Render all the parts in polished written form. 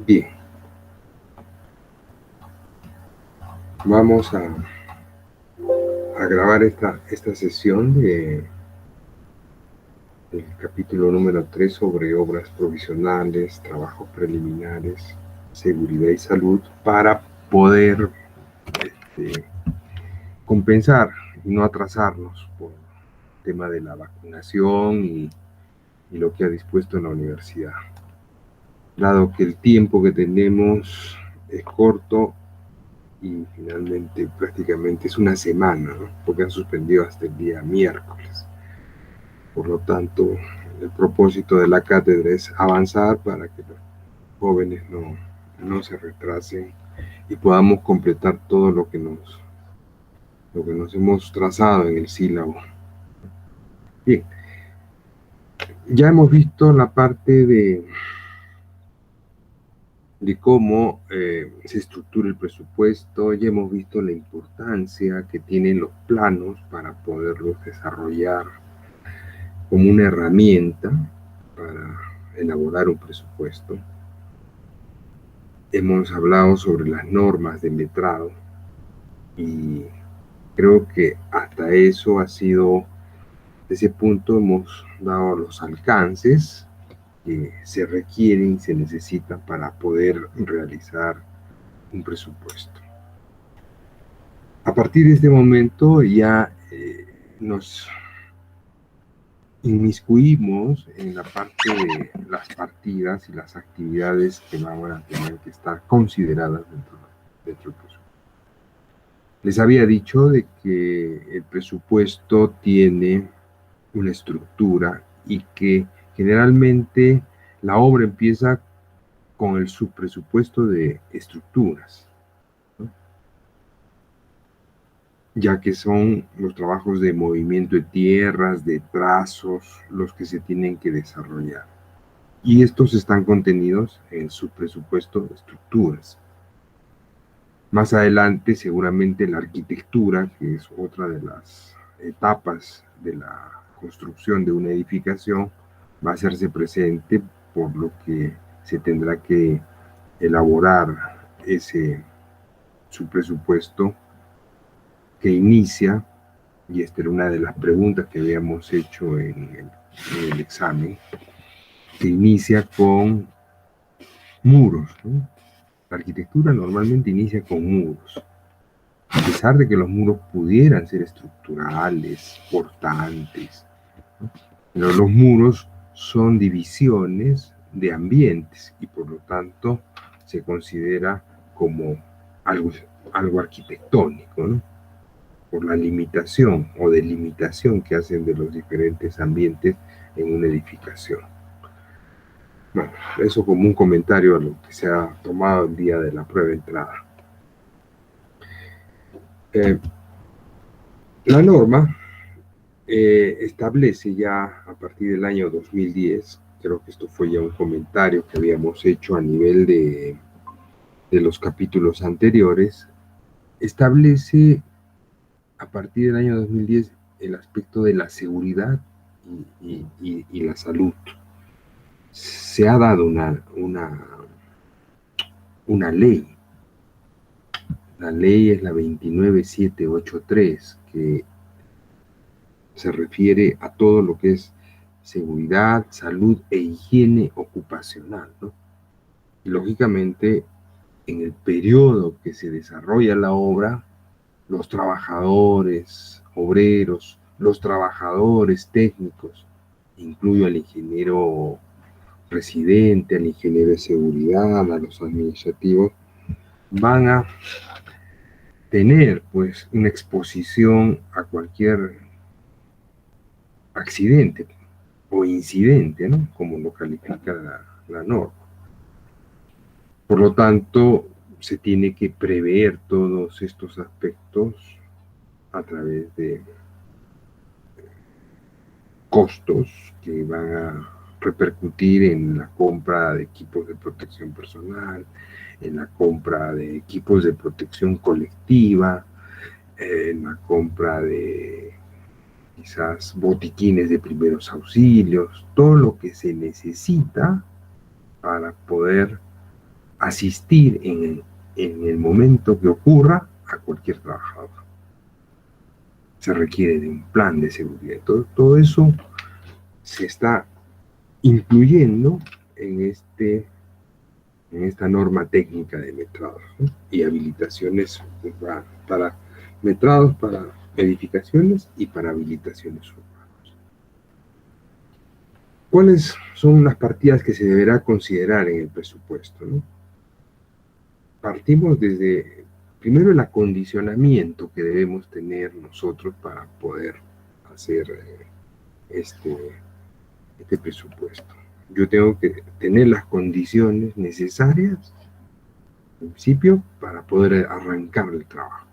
Bien, vamos a grabar esta sesión del capítulo número 3 sobre obras provisionales, trabajos preliminares, seguridad y salud para poder compensar y no atrasarnos por el tema de la vacunación y lo que ha dispuesto en la universidad. Dado que el tiempo que tenemos es corto y finalmente prácticamente es una semana, ¿no? Porque han suspendido hasta el día miércoles. Por lo tanto, el propósito de la cátedra es avanzar para que los jóvenes no se retrasen y podamos completar todo lo que nos hemos trazado en el sílabo. Bien, ya hemos visto la parte de cómo se estructura el presupuesto, ya hemos visto la importancia que tienen los planos para poderlos desarrollar como una herramienta para elaborar un presupuesto. Hemos hablado sobre las normas del letrado y creo que hasta eso ha sido, de ese punto hemos dado los alcances que se requieren y se necesitan para poder realizar un presupuesto. A partir de este momento ya nos inmiscuimos en la parte de las partidas y las actividades que van a tener que estar consideradas dentro del presupuesto. Les había dicho de que el presupuesto tiene una estructura y que generalmente la obra empieza con el subpresupuesto de estructuras, ¿no? Ya que son los trabajos de movimiento de tierras, de trazos, los que se tienen que desarrollar. Y estos están contenidos en el subpresupuesto de estructuras. Más adelante, seguramente la arquitectura, que es otra de las etapas de la construcción de una edificación, va a hacerse presente, por lo que se tendrá que elaborar su presupuesto que inicia, y esta era una de las preguntas que habíamos hecho en el examen, que inicia con muros, ¿no? La arquitectura normalmente inicia con muros. A pesar de que los muros pudieran ser estructurales, portantes, ¿no? Pero los muros son divisiones de ambientes y por lo tanto se considera como algo arquitectónico, ¿no? Por la limitación o delimitación que hacen de los diferentes ambientes en una edificación. Bueno, eso como un comentario a lo que se ha tomado el día de la prueba de entrada. La norma establece ya a partir del año 2010, creo que esto fue ya un comentario que habíamos hecho a nivel de los capítulos anteriores, establece a partir del año 2010 el aspecto de la seguridad y la salud. Se ha dado una ley. La ley es la 29783, que se refiere a todo lo que es seguridad, salud e higiene ocupacional, ¿no? Y lógicamente, en el periodo que se desarrolla la obra, los trabajadores, obreros, los trabajadores técnicos, incluyo al ingeniero residente, al ingeniero de seguridad, a los administrativos, van a tener pues una exposición a cualquier accidente o incidente, ¿no? Como lo califica la norma. Por lo tanto, se tiene que prever todos estos aspectos a través de costos que van a repercutir en la compra de equipos de protección personal, en la compra de equipos de protección colectiva, en la compra de quizás botiquines de primeros auxilios, todo lo que se necesita para poder asistir en el momento que ocurra a cualquier trabajador. Se requiere de un plan de seguridad. Todo eso se está incluyendo en esta norma técnica de metrados, ¿no? Y habilitaciones para metrados, para edificaciones y para habilitaciones urbanas. ¿Cuáles son las partidas que se deberá considerar en el presupuesto, ¿no? Partimos desde, primero, el acondicionamiento que debemos tener nosotros para poder hacer este presupuesto. Yo tengo que tener las condiciones necesarias, en principio, para poder arrancar el trabajo.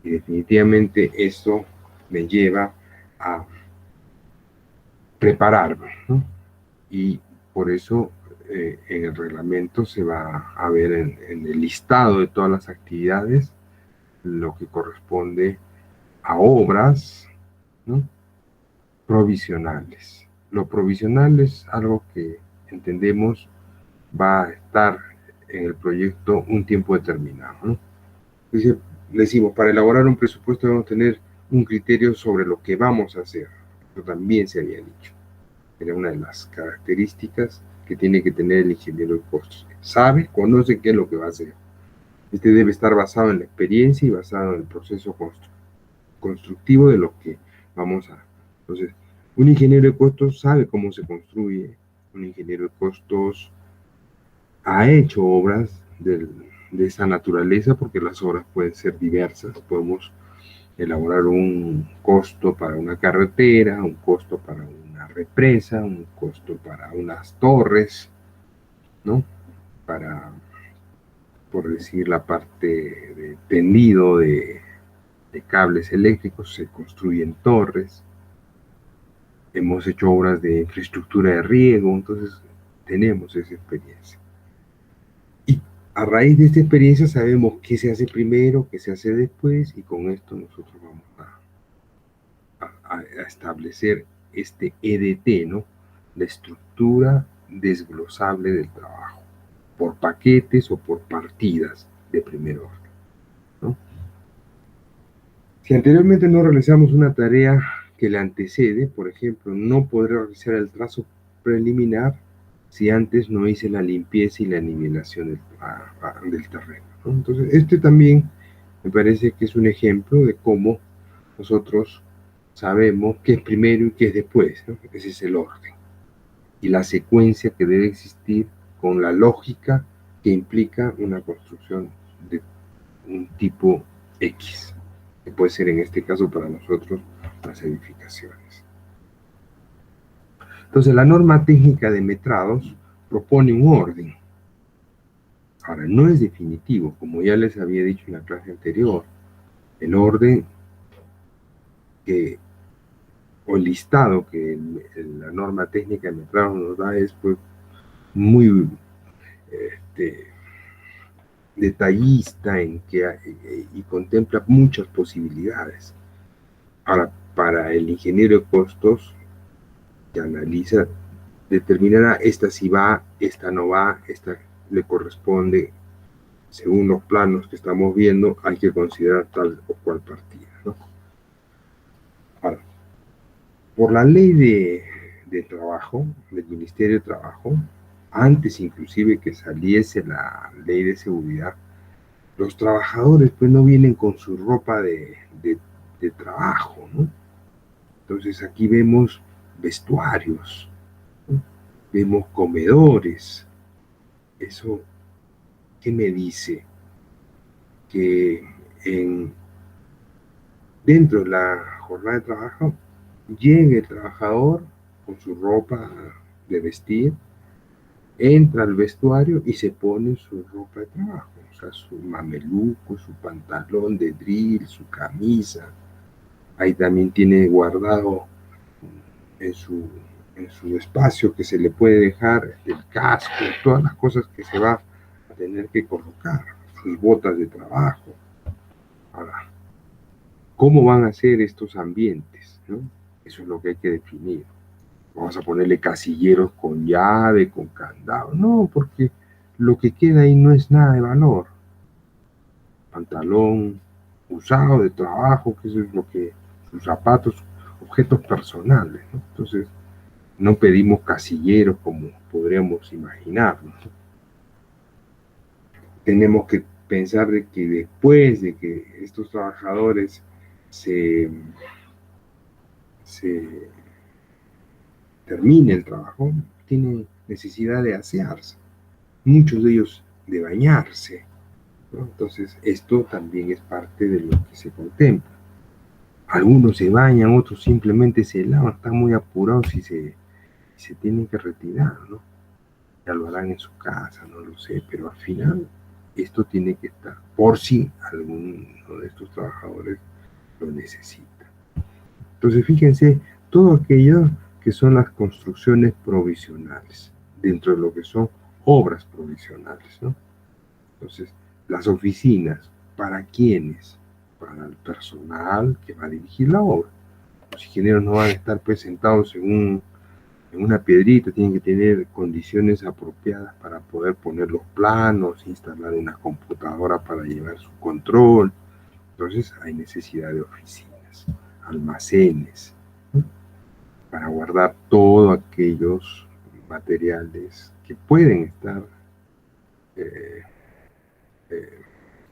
Y definitivamente esto me lleva a prepararme, ¿no? Y por eso en el reglamento se va a ver en el listado de todas las actividades lo que corresponde a obras, ¿no?, provisionales. Lo provisional es algo que entendemos va a estar en el proyecto un tiempo determinado, ¿no? Entonces, decimos, para elaborar un presupuesto debemos tener un criterio sobre lo que vamos a hacer. Eso también se había dicho. Era una de las características que tiene que tener el ingeniero de costos. Sabe, conoce qué es lo que va a hacer. Este debe estar basado en la experiencia y basado en el proceso constructivo de lo que vamos a... Entonces, un ingeniero de costos sabe cómo se construye. Un ingeniero de costos ha hecho obras de esa naturaleza, porque las obras pueden ser diversas. Podemos elaborar un costo para una carretera, un costo para una represa, un costo para unas torres, ¿no? Para, por decir, la parte de tendido de cables eléctricos, se construyen torres. Hemos hecho obras de infraestructura de riego, entonces tenemos esa experiencia. Y a raíz de esta experiencia sabemos qué se hace primero, qué se hace después, y con esto nosotros vamos a establecer este EDT, ¿no? La estructura desglosable del trabajo, por paquetes o por partidas de primer orden, ¿no? Si anteriormente no realizamos una tarea que le antecede, por ejemplo, no podré realizar el trazo preliminar si antes no hice la limpieza y la nivelación del terreno, ¿no? Entonces, este también me parece que es un ejemplo de cómo nosotros sabemos qué es primero y qué es después, ¿no? Ese es el orden y la secuencia que debe existir con la lógica que implica una construcción de un tipo X, que puede ser en este caso para nosotros las edificaciones. Entonces, la norma técnica de metrados propone un orden. Ahora, no es definitivo, como ya les había dicho en la clase anterior. El orden o el listado que la norma técnica de metrados nos da es pues muy detallista y contempla muchas posibilidades. Ahora, para el ingeniero de costos, que analiza, determinará esta si va, esta no va, esta le corresponde, según los planos que estamos viendo, hay que considerar tal o cual partida, ¿no? Ahora, por la ley de trabajo, del Ministerio de Trabajo, antes inclusive que saliese la ley de seguridad, los trabajadores pues no vienen con su ropa de trabajo, ¿no? Entonces aquí vemos vestuarios, ¿no? Vemos comedores. ¿Eso qué me dice? Que dentro de la jornada de trabajo llega el trabajador con su ropa de vestir, entra al vestuario y se pone su ropa de trabajo, o sea, su mameluco, su pantalón de drill, su camisa. Ahí también tiene guardado en su espacio que se le puede dejar el casco, todas las cosas que se va a tener que colocar, sus botas de trabajo. Ahora, ¿cómo van a ser estos ambientes, ¿no? Eso es lo que hay que definir. Vamos a ponerle casilleros con llave, con candado. No, porque lo que queda ahí no es nada de valor. Pantalón usado de trabajo, que eso es lo que, sus zapatos, objetos personales, ¿no? Entonces, no pedimos casilleros como podríamos imaginar, ¿no? Tenemos que pensar de que después de que estos trabajadores se termine el trabajo, tienen necesidad de asearse, muchos de ellos de bañarse, ¿no? Entonces, esto también es parte de lo que se contempla. Algunos se bañan, otros simplemente se lavan, están muy apurados y se tienen que retirar, ¿no? Ya lo harán en su casa, no lo sé, pero al final esto tiene que estar, por si alguno de estos trabajadores lo necesita. Entonces, fíjense, todo aquello que son las construcciones provisionales, dentro de lo que son obras provisionales, ¿no? Entonces, las oficinas, ¿para quiénes? Para el personal que va a dirigir la obra. Los ingenieros no van a estar pues sentados en una piedrita, tienen que tener condiciones apropiadas para poder poner los planos, instalar una computadora para llevar su control. Entonces, hay necesidad de oficinas, almacenes, ¿no? Para guardar todos aquellos materiales que pueden estar, eh, eh,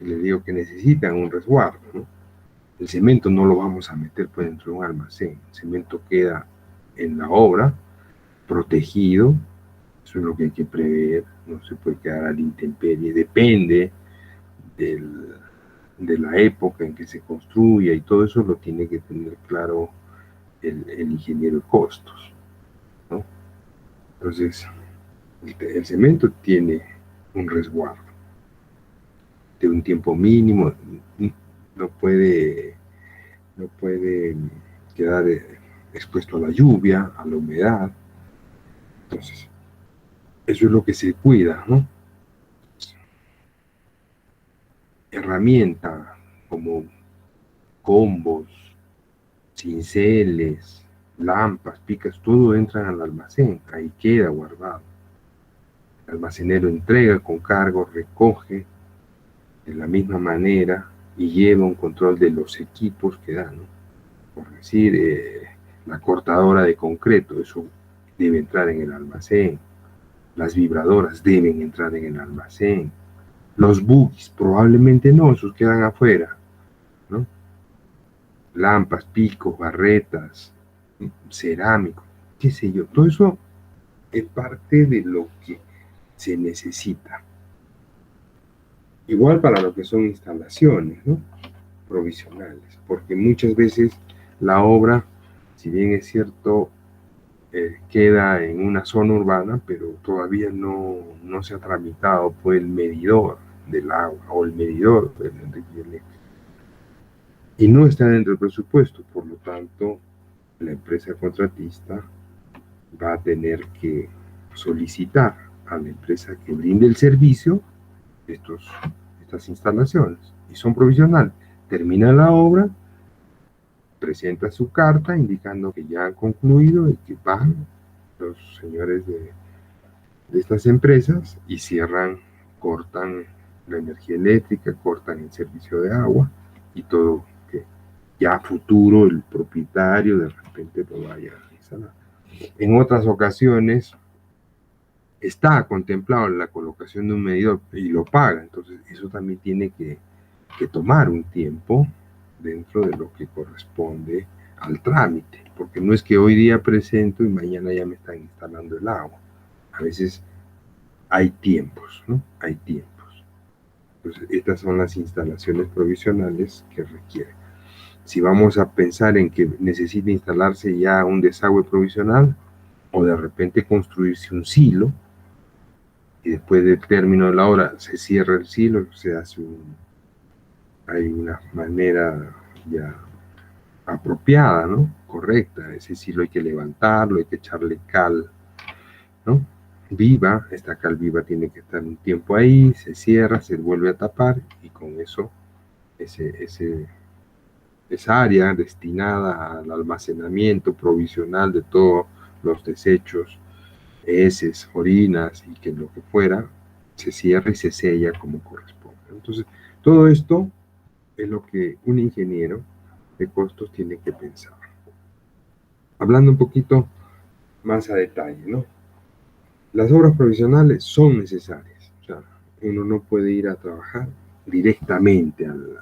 les digo que necesitan un resguardo, ¿no? El cemento no lo vamos a meter pues dentro de un almacén, el cemento queda en la obra, protegido, eso es lo que hay que prever, no se puede quedar a la intemperie, depende del, de la época en que se construya y todo eso lo tiene que tener claro el ingeniero de costos, ¿no? Entonces, el cemento tiene un resguardo de un tiempo mínimo, no puede, no puede quedar expuesto a la lluvia, a la humedad. Entonces, eso es lo que se cuida, ¿no? Herramienta como combos, cinceles, lampas, picas, todo entra al almacén, ahí queda guardado. El almacenero entrega con cargo, recoge de la misma manera y lleva un control de los equipos que da, ¿no? Por decir, la cortadora de concreto, eso debe entrar en el almacén. Las vibradoras deben entrar en el almacén. Los boogies probablemente no, esos quedan afuera, ¿no? Lampas, picos, barretas, cerámicos, qué sé yo, todo eso es parte de lo que se necesita. Igual para lo que son instalaciones, ¿no? Provisionales, porque muchas veces la obra, si bien es cierto, queda en una zona urbana, pero todavía no se ha tramitado por el medidor del agua o el medidor de la energía eléctrica. Y no está dentro del presupuesto, por lo tanto, la empresa contratista va a tener que solicitar a la empresa que brinde el servicio estas instalaciones, y son provisionales. Termina la obra, presenta su carta indicando que ya han concluido y que van los señores de estas empresas y cierran, cortan la energía eléctrica, cortan el servicio de agua y todo que ya a futuro el propietario de repente lo vaya a instalar. En otras ocasiones está contemplado la colocación de un medidor y lo paga, entonces eso también tiene que tomar un tiempo dentro de lo que corresponde al trámite, porque no es que hoy día presento y mañana ya me están instalando el agua. A veces hay tiempos, ¿no? Hay tiempos. Entonces, estas son las instalaciones provisionales que requieren. Si vamos a pensar en que necesita instalarse ya un desagüe provisional o de repente construirse un silo y después del término de la obra se cierra el silo, se hace hay una manera ya apropiada, ¿no? Correcta. Ese silo hay que levantarlo, hay que echarle cal, ¿no? Viva, esta cal viva tiene que estar un tiempo ahí, se cierra, se vuelve a tapar y con eso esa área destinada al almacenamiento provisional de todos los desechos, heces, orinas y que lo que fuera, se cierra y se sella como corresponde. Entonces, todo esto es lo que un ingeniero de costos tiene que pensar. Hablando un poquito más a detalle, ¿no? Las obras provisionales son necesarias. O sea, uno no puede ir a trabajar directamente al,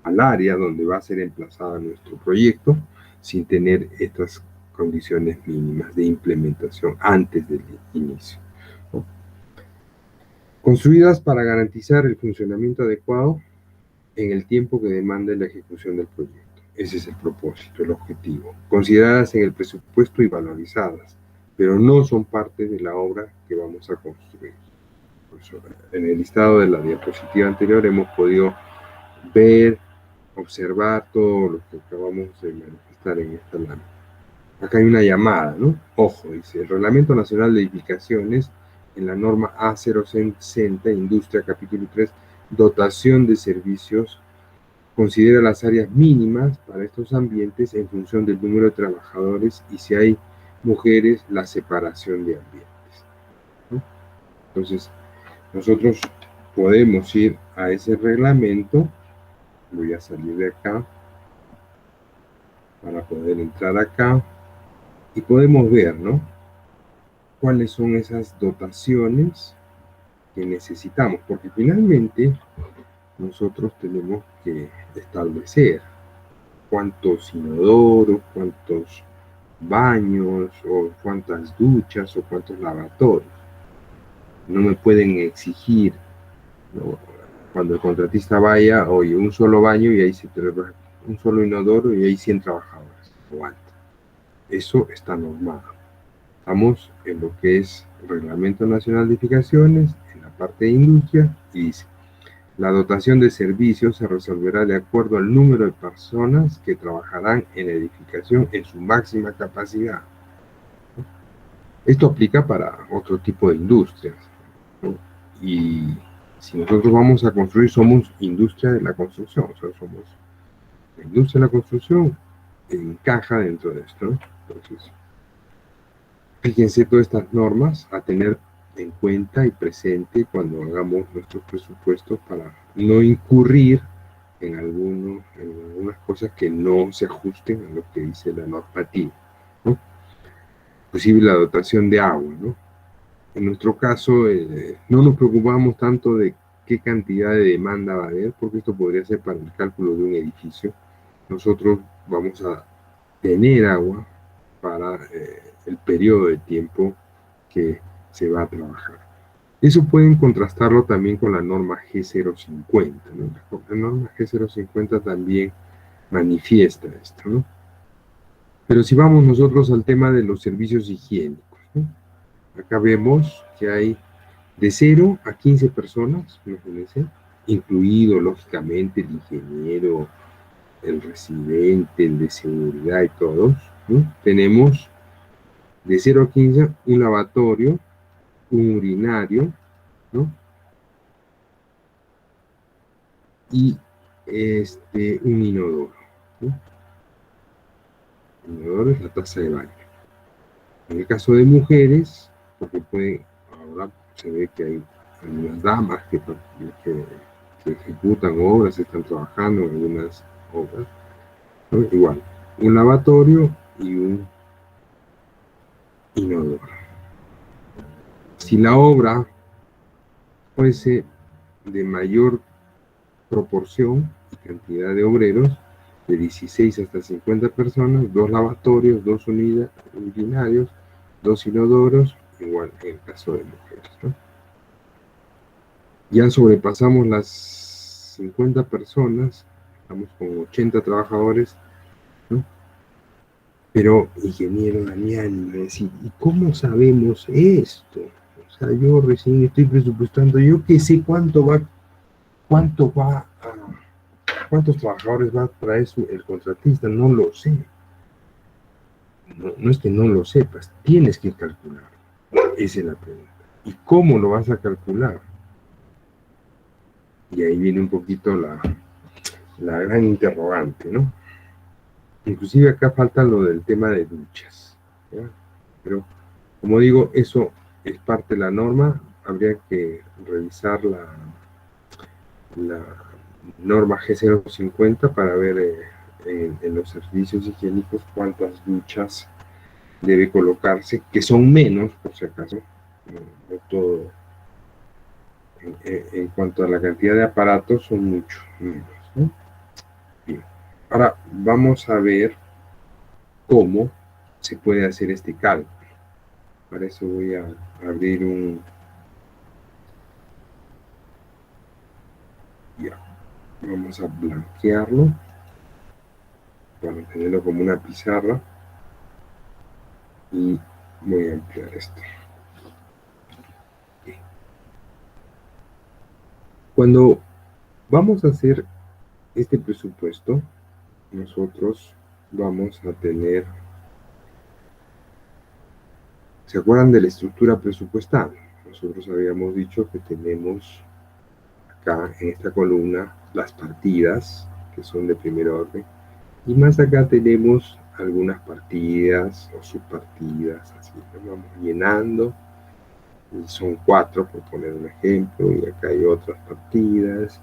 al área donde va a ser emplazado nuestro proyecto sin tener estas condiciones mínimas de implementación antes del inicio, ¿no? Construidas para garantizar el funcionamiento adecuado en el tiempo que demanda la ejecución del proyecto. Ese es el propósito, el objetivo. Consideradas en el presupuesto y valorizadas, pero no son parte de la obra que vamos a construir. En el listado de la diapositiva anterior hemos podido ver, observar todo lo que acabamos de manifestar en esta lámina. Acá hay una llamada, ¿no? Ojo, dice, el Reglamento Nacional de Edificaciones, en la norma A060, Industria, capítulo 3, dotación de servicios, considera las áreas mínimas para estos ambientes en función del número de trabajadores y si hay mujeres, la separación de ambientes, ¿no? Entonces, nosotros podemos ir a ese reglamento. Voy a salir de acá para poder entrar acá y podemos ver, ¿no? Cuáles son esas dotaciones que necesitamos, porque finalmente nosotros tenemos que establecer cuántos inodoros, cuántos baños, o cuántas duchas, o cuántos lavatorios. No me pueden exigir, ¿no? Cuando el contratista vaya, oye, un solo baño y ahí se te un solo inodoro y hay 100 trabajadores. Aguanta. Eso está normado. Estamos en lo que es el Reglamento Nacional de Edificaciones, en la parte de industria, y dice, la dotación de servicios se resolverá de acuerdo al número de personas que trabajarán en la edificación en su máxima capacidad. Esto aplica para otro tipo de industrias, ¿no? Y si nosotros vamos a construir, somos industria de la construcción, o sea, somos la industria de la construcción, encaja dentro de esto, ¿no? Entonces, fíjense todas estas normas a tener en cuenta y presente cuando hagamos nuestros presupuestos para no incurrir en algunas cosas que no se ajusten a lo que dice la normativa, ¿no? Inclusive la dotación de agua, ¿no? En nuestro caso, no nos preocupamos tanto de qué cantidad de demanda va a haber, porque esto podría ser para el cálculo de un edificio. Nosotros vamos a tener agua para el periodo de tiempo que se va a trabajar. Eso pueden contrastarlo también con la norma G050, ¿no? La norma G050 también manifiesta esto, ¿no? Pero si vamos nosotros al tema de los servicios higiénicos, ¿no? Acá vemos que hay de 0 a 15 personas, imagínense, incluido lógicamente el ingeniero, el residente, el de seguridad y todos, ¿no? Tenemos de 0 a 15 un lavatorio, un urinario, ¿no? Y un inodoro, ¿no? El inodoro es la taza de baño. En el caso de mujeres, porque ahora se ve que hay algunas damas que ejecutan obras, están trabajando en algunas obras, ¿no? Igual, un lavatorio y un inodoro. Si la obra fuese de mayor proporción y cantidad de obreros, de 16 hasta 50 personas, 2 lavatorios, 2 urinarios, 2 inodoros, igual en el caso de mujeres, ¿no? Ya sobrepasamos las 50 personas, estamos con 80 trabajadores, ¿no? Pero, ingeniero Daniel, me decía, ¿y cómo sabemos esto? O sea, yo recién estoy presupuestando, yo que sé cuántos trabajadores va a traer el contratista, no lo sé. No, no es que no lo sepas, tienes que calcular. Esa es la pregunta. ¿Y cómo lo vas a calcular? Y ahí viene un poquito la gran interrogante, ¿no? Inclusive acá falta lo del tema de duchas, ¿ya? Pero, como digo, eso es parte de la norma. Habría que revisar la norma G050 para ver en los servicios higiénicos cuántas duchas debe colocarse, que son menos, por si acaso, no todo. En cuanto a la cantidad de aparatos, son mucho menos, ¿no? Bien. Ahora vamos a ver cómo se puede hacer este cálculo. Para eso voy a abrir un... Ya, vamos a blanquearlo para tenerlo como una pizarra y voy a ampliar esto. Bien. Cuando vamos a hacer este presupuesto, nosotros vamos a tener... ¿Se acuerdan de la estructura presupuestal? Nosotros habíamos dicho que tenemos acá en esta columna las partidas, que son de primer orden, y más acá tenemos algunas partidas o subpartidas, así lo vamos llenando, y son 4 por poner un ejemplo, y acá hay otras partidas,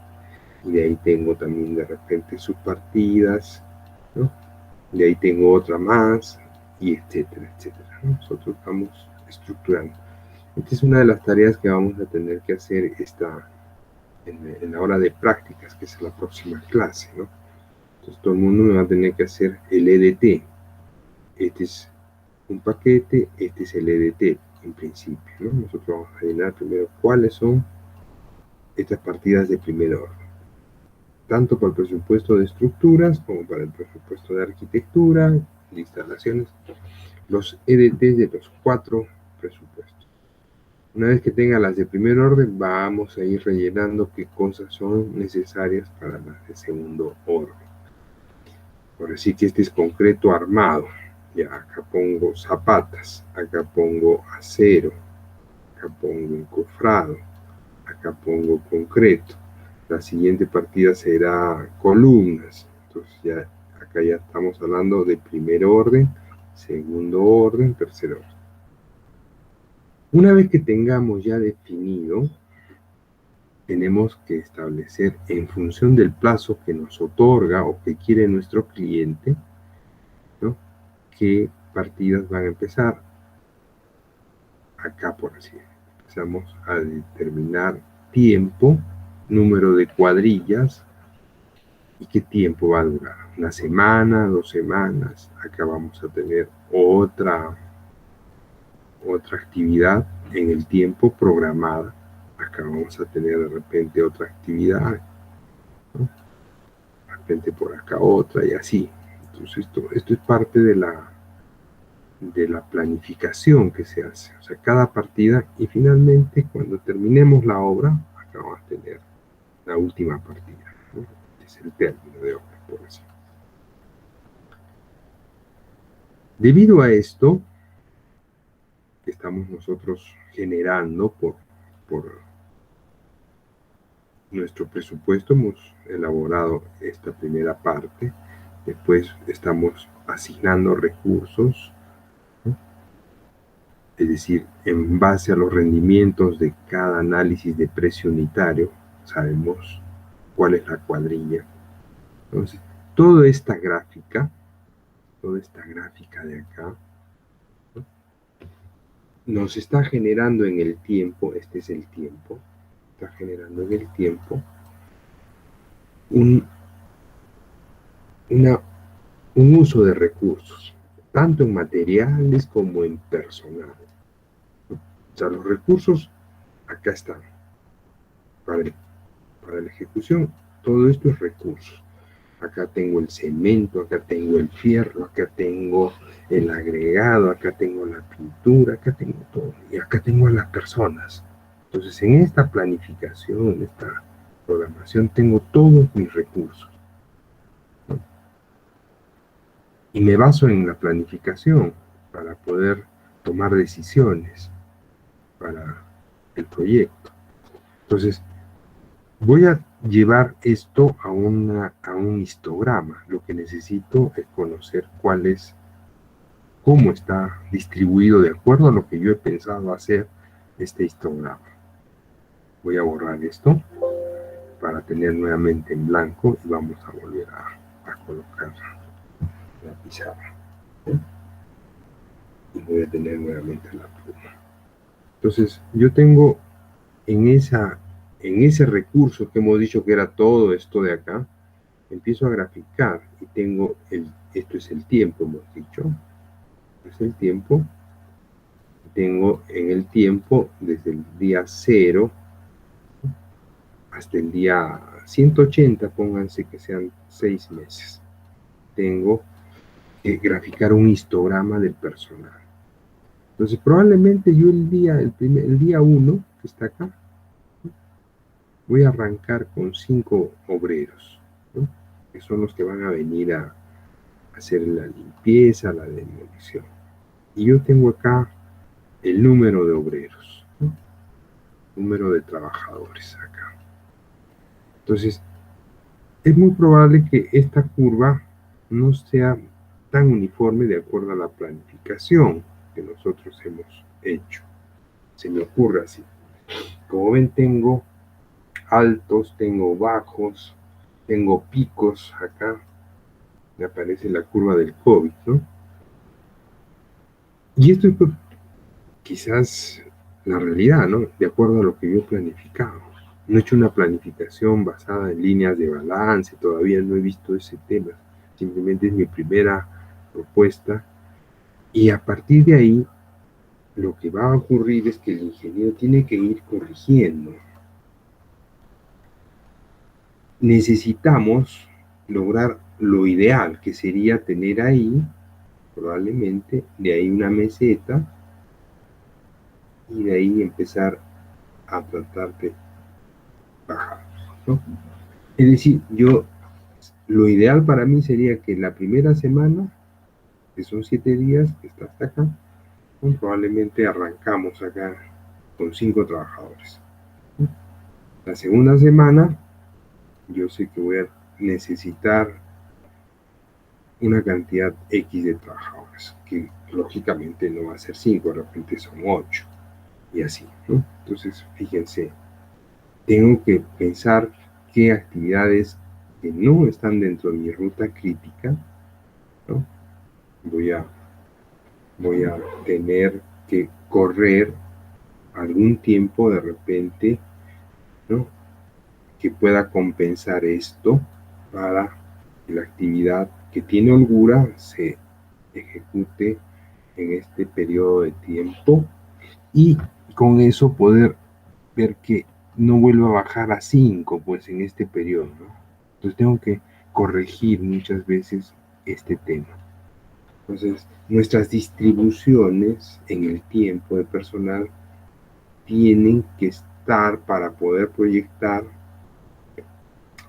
y de ahí tengo también de repente subpartidas, ¿no? Y ahí tengo otra más, y etcétera, etcétera, ¿no? Nosotros vamos estructurando. Esta es una de las tareas que vamos a tener que hacer en la hora de prácticas, que es la próxima clase, ¿no? Entonces todo el mundo me va a tener que hacer el EDT. Este es un paquete, este es el EDT en principio, ¿no? Nosotros vamos a llenar primero cuáles son estas partidas de primer orden, tanto para el presupuesto de estructuras como para el presupuesto de arquitectura, de instalaciones, los EDTs de los 4 presupuestos. Una vez que tenga las de primer orden, vamos a ir rellenando qué cosas son necesarias para las de segundo orden. Por decir que este es concreto armado, ya acá pongo zapatas, acá pongo acero, acá pongo encofrado, acá pongo concreto. La siguiente partida será columnas. Entonces ya acá ya estamos hablando de primer orden, segundo orden, tercer orden. Una vez que tengamos ya definido, tenemos que establecer en función del plazo que nos otorga o que quiere nuestro cliente, ¿no?, qué partidas van a empezar. Acá, por así decirlo, empezamos a determinar tiempo, número de cuadrillas y qué tiempo va a durar. Una semana, 2 semanas. Acá vamos a tener otra actividad en el tiempo programada. Acá vamos a tener de repente otra actividad, ¿no? De repente por acá otra y así. Entonces esto es parte de la planificación que se hace, o sea, cada partida, y finalmente cuando terminemos la obra, acá vamos a tener la última partida, ¿no? Es el término de obra, por decirlo. Debido a esto que estamos nosotros generando por nuestro presupuesto, hemos elaborado esta primera parte, después estamos asignando recursos, ¿no? Es decir, en base a los rendimientos de cada análisis de precio unitario, sabemos cuál es la cuadrilla. Entonces, toda esta gráfica de acá, ¿no?, nos está generando en el tiempo, este es el tiempo, está generando en el tiempo un uso de recursos, tanto en materiales como en personal. O sea, los recursos acá están. Para la ejecución, todo esto es recursos. Acá tengo el cemento, acá tengo el fierro, acá tengo el agregado, acá tengo la pintura, acá tengo todo. Y acá tengo a las personas. Entonces, en esta planificación, en esta programación, tengo todos mis recursos, ¿no? Y me baso en la planificación para poder tomar decisiones para el proyecto. Entonces, voy a llevar esto a un histograma. Lo que necesito es conocer cómo está distribuido de acuerdo a lo que yo he pensado hacer este histograma. Voy a borrar esto para tener nuevamente en blanco y vamos a volver a colocar la pizarra. Y voy a tener nuevamente la pluma. Entonces, yo tengo en ese recurso que hemos dicho que era todo esto de acá, empiezo a graficar y tengo esto es el tiempo, hemos dicho, es el tiempo. Tengo en el tiempo desde el día 0 hasta el día 180, pónganse que sean 6 meses. Tengo que graficar un histograma del personal. Entonces probablemente yo el día 1, que está acá, voy a arrancar con 5 obreros, ¿no? Que son los que van a venir a hacer la limpieza, la demolición. Y yo tengo acá el número de obreros, ¿no? Número de trabajadores acá. Entonces, es muy probable que esta curva no sea tan uniforme de acuerdo a la planificación que nosotros hemos hecho. Se me ocurre así. Como ven, tengo altos, tengo bajos, tengo picos acá. Me aparece la curva del COVID, ¿no? Y esto es quizás la realidad, ¿no? De acuerdo a lo que yo he planificado. No he hecho una planificación basada en líneas de balance, todavía no he visto ese tema. Simplemente es mi primera propuesta. Y a partir de ahí, lo que va a ocurrir es que el ingeniero tiene que ir corrigiendo. Necesitamos lograr lo ideal, que sería tener ahí, probablemente, de ahí una meseta, y de ahí empezar a tratar de bajar, ¿no? Es decir, lo ideal para mí sería que la primera semana, que son 7 días, que está hasta acá, pues probablemente arrancamos acá con 5 trabajadores. La segunda semana, yo sé que voy a necesitar una cantidad X de trabajadores, que lógicamente no va a ser 5, de repente son 8, y así, ¿no? Entonces, fíjense, tengo que pensar qué actividades que no están dentro de mi ruta crítica, ¿no? Voy a tener que correr algún tiempo de repente, ¿no? Que pueda compensar esto para que la actividad que tiene holgura se ejecute en este periodo de tiempo y con eso poder ver que no vuelva a bajar a 5 pues en este periodo, ¿no? Entonces tengo que corregir muchas veces este tema. Entonces, nuestras distribuciones en el tiempo de personal tienen que estar para poder proyectar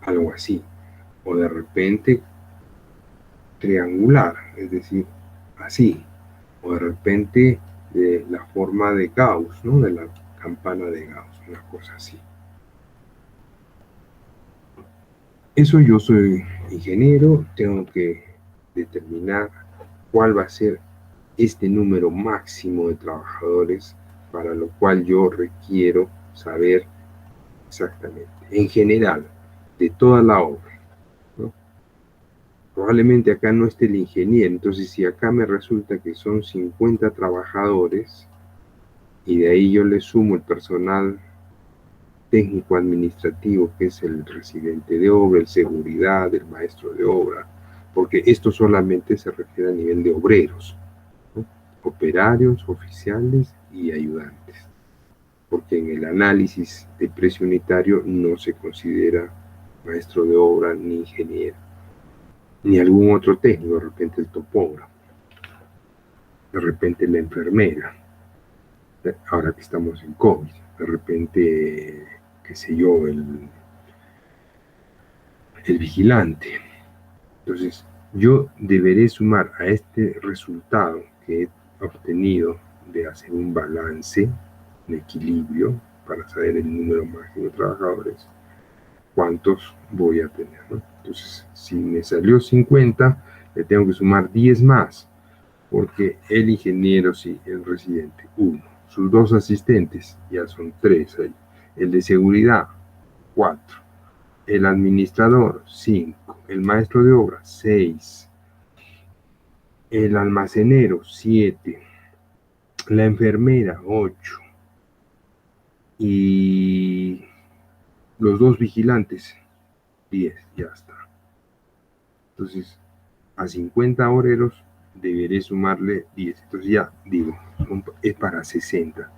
algo así, o de repente triangular, es decir, así, o de repente de la forma de Gauss, ¿no? De la campana de Gauss, una cosa así. Eso yo soy ingeniero, tengo que determinar cuál va a ser este número máximo de trabajadores para lo cual yo requiero saber exactamente, en general, de toda la obra, ¿no? Probablemente acá no esté el ingeniero, entonces si acá me resulta que son 50 trabajadores y de ahí yo le sumo el personal técnico administrativo, que es el residente de obra, el seguridad, el maestro de obra, porque esto solamente se refiere a nivel de obreros, ¿no? Operarios, oficiales y ayudantes, porque en el análisis de precio unitario no se considera maestro de obra ni ingeniero, ni algún otro técnico, de repente el topógrafo, de repente la enfermera, ahora que estamos en COVID, de repente, qué sé yo, el vigilante. Entonces, yo deberé sumar a este resultado que he obtenido de hacer un balance, un equilibrio, para saber el número máximo de trabajadores, cuántos voy a tener, ¿no? Entonces, si me salió 50, le tengo que sumar 10 más, porque el ingeniero, sí, el residente, 1 sus 2 asistentes, ya son 3 ahí. El de seguridad, 4. El administrador, 5. El maestro de obra, 6. El almacenero, 7. La enfermera, 8. Y los 2 vigilantes, 10, ya está. Entonces, a 50 obreros deberé sumarle 10. Entonces ya digo, es para 60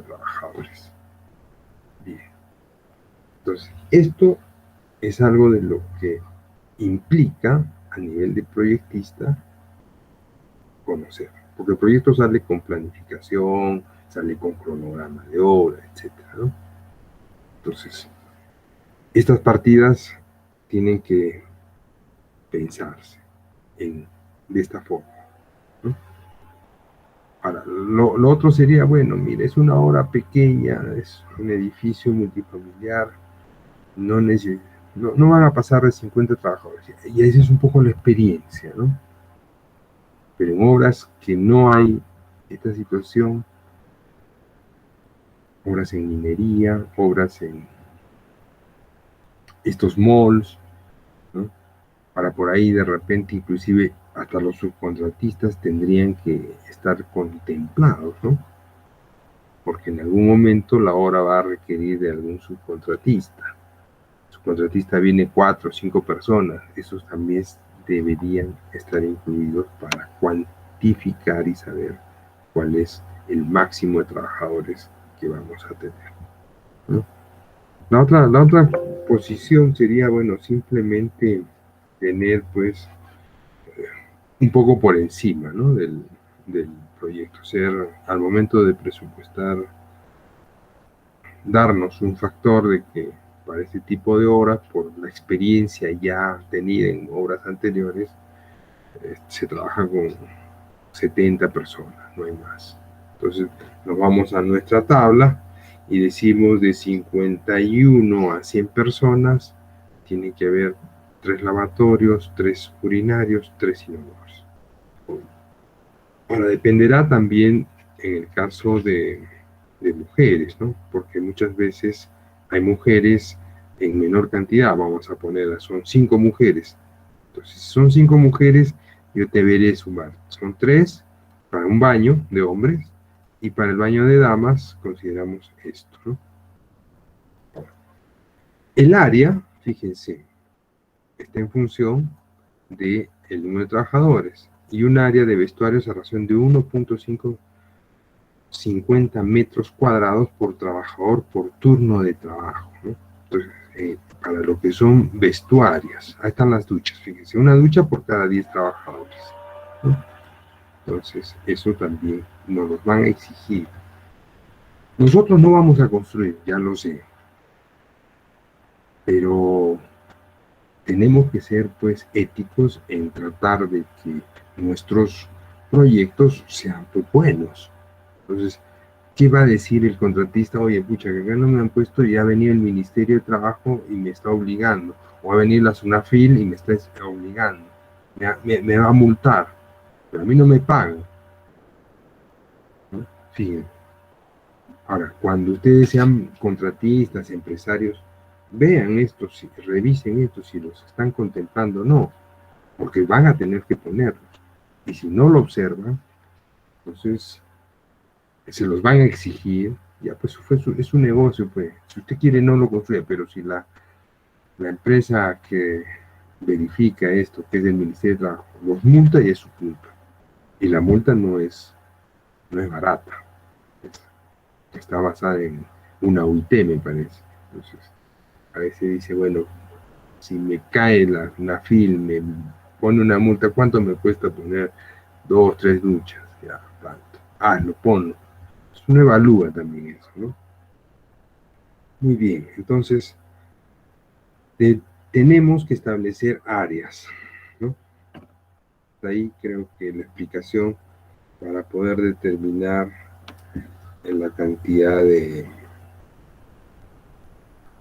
trabajadores. Bien. Entonces, esto es algo de lo que implica a nivel de proyectista conocer. Porque el proyecto sale con planificación, sale con cronograma de obra, etcétera, ¿no? Entonces, estas partidas tienen que pensarse de esta forma, ¿no? Ahora, lo otro sería, bueno, mire, es una obra pequeña, es un edificio multifamiliar, no van a pasar de 50 trabajadores. Y esa es un poco la experiencia, ¿no? Pero en obras que no hay esta situación, obras en minería, obras en estos malls, ¿no? Para por ahí de repente inclusive hasta los subcontratistas tendrían que estar contemplados, ¿no? Porque en algún momento la obra va a requerir de algún subcontratista. El subcontratista viene 4 o 5 personas, esos también deberían estar incluidos para cuantificar y saber cuál es el máximo de trabajadores que vamos a tener, ¿no? La otra posición sería, bueno, simplemente tener, pues, un poco por encima, ¿no? del proyecto. Ser, al momento de presupuestar, darnos un factor de que para este tipo de obras, por la experiencia ya tenida en obras anteriores, se trabaja con 70 personas, no hay más. Entonces, nos vamos a nuestra tabla y decimos de 51 a 100 personas, tiene que haber 3 lavatorios, 3 urinarios, 3 inodoros. Ahora, dependerá también en el caso de mujeres, ¿no? Porque muchas veces hay mujeres en menor cantidad, vamos a ponerlas, son 5 mujeres. Entonces, si son 5 mujeres, yo deberé sumar. Son 3 para un baño de hombres y para el baño de damas consideramos esto, ¿no? El área, fíjense, está en función del número de trabajadores y un área de vestuarios a razón de 1.550 metros cuadrados por trabajador por turno de trabajo, ¿no? Entonces, para lo que son vestuarios, ahí están las duchas, fíjense, una ducha por cada 10 trabajadores, ¿no? Entonces, eso también nos lo van a exigir. Nosotros no vamos a construir, ya lo sé, pero tenemos que ser, pues, éticos en tratar de que nuestros proyectos sean, pues, buenos. Entonces, ¿qué va a decir el contratista? Oye, pucha, que acá no me han puesto y ha venido el Ministerio de Trabajo y me está obligando, o ha venido la SUNAFIL y me está obligando, me va a multar, pero a mí no me pagan, ¿no? Fíjense. Ahora, cuando ustedes sean contratistas, empresarios, vean esto, revisen esto, si los están contemplando o no, porque van a tener que ponerlos. Y si no lo observan, entonces se los van a exigir, ya pues es un negocio, pues. Si usted quiere no lo construye, pero si la empresa que verifica esto, que es el Ministerio de Trabajo, los multa y es su culpa. Y la multa no es barata. Está basada en una UIT, me parece. Entonces, a veces dice, bueno, si me cae la FIL, me pone una multa, ¿cuánto me cuesta poner 2, 3 duchas? Ya, tanto. Lo pongo. Uno evalúa también eso, ¿no? Muy bien, entonces tenemos que establecer áreas, ¿no? De ahí creo que la explicación para poder determinar la cantidad de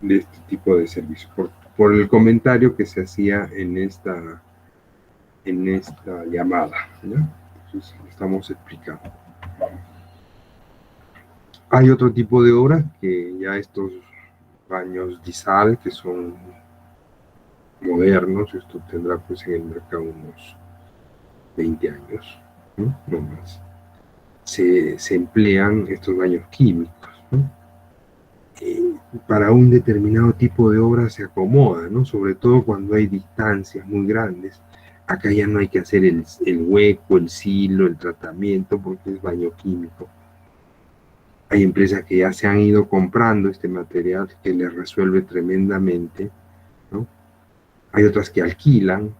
este tipo de servicios, por el comentario que se hacía en esta llamada, ¿no? Entonces estamos explicando. Hay otro tipo de obras que ya estos baños disal, que son modernos, esto tendrá pues en el mercado unos 20 años, ¿no? No más. Se emplean estos baños químicos, ¿no? Para un determinado tipo de obra se acomoda, ¿no? Sobre todo cuando hay distancias muy grandes. Acá ya no hay que hacer el hueco, el silo, el tratamiento, porque es baño químico. Hay empresas que ya se han ido comprando este material que les resuelve tremendamente, ¿no? Hay otras que alquilan.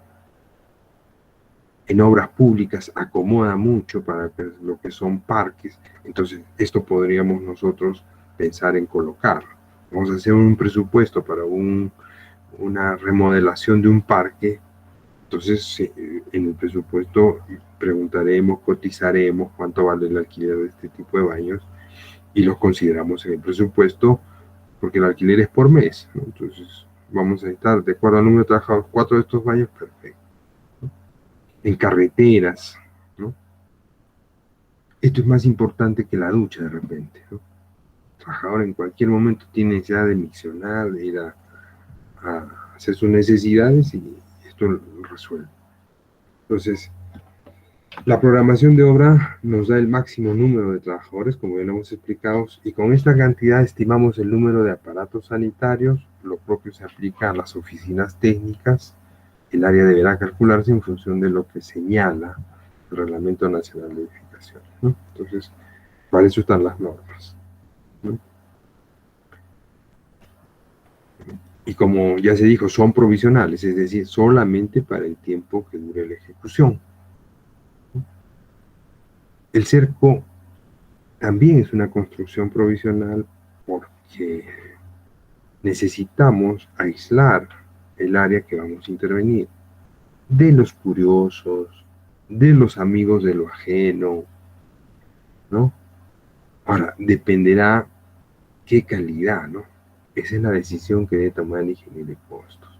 En obras públicas acomoda mucho para lo que son parques. Entonces, esto podríamos nosotros pensar en colocar. Vamos a hacer un presupuesto para una remodelación de un parque. Entonces, en el presupuesto preguntaremos, cotizaremos cuánto vale el alquiler de este tipo de baños y los consideramos en el presupuesto porque el alquiler es por mes, ¿no? Entonces, vamos a estar de acuerdo al número de trabajadores, 4 de estos baños, perfecto. En carreteras, ¿no? Esto es más importante que la ducha de repente, ¿no? El trabajador en cualquier momento tiene necesidad de miccionar, de ir a hacer sus necesidades y esto lo resuelve. Entonces, la programación de obra nos da el máximo número de trabajadores, como ya lo hemos explicado, y con esta cantidad estimamos el número de aparatos sanitarios. Lo propio se aplica a las oficinas técnicas. El área deberá calcularse en función de lo que señala el Reglamento Nacional de Edificación, ¿no? Entonces, para eso están las normas, ¿no? Y como ya se dijo, son provisionales, es decir, solamente para el tiempo que dure la ejecución. El cerco también es una construcción provisional porque necesitamos aislar el área que vamos a intervenir de los curiosos, de los amigos de lo ajeno, ¿no? Ahora, dependerá qué calidad, ¿no? Esa es la decisión que debe tomar el ingeniero de costos.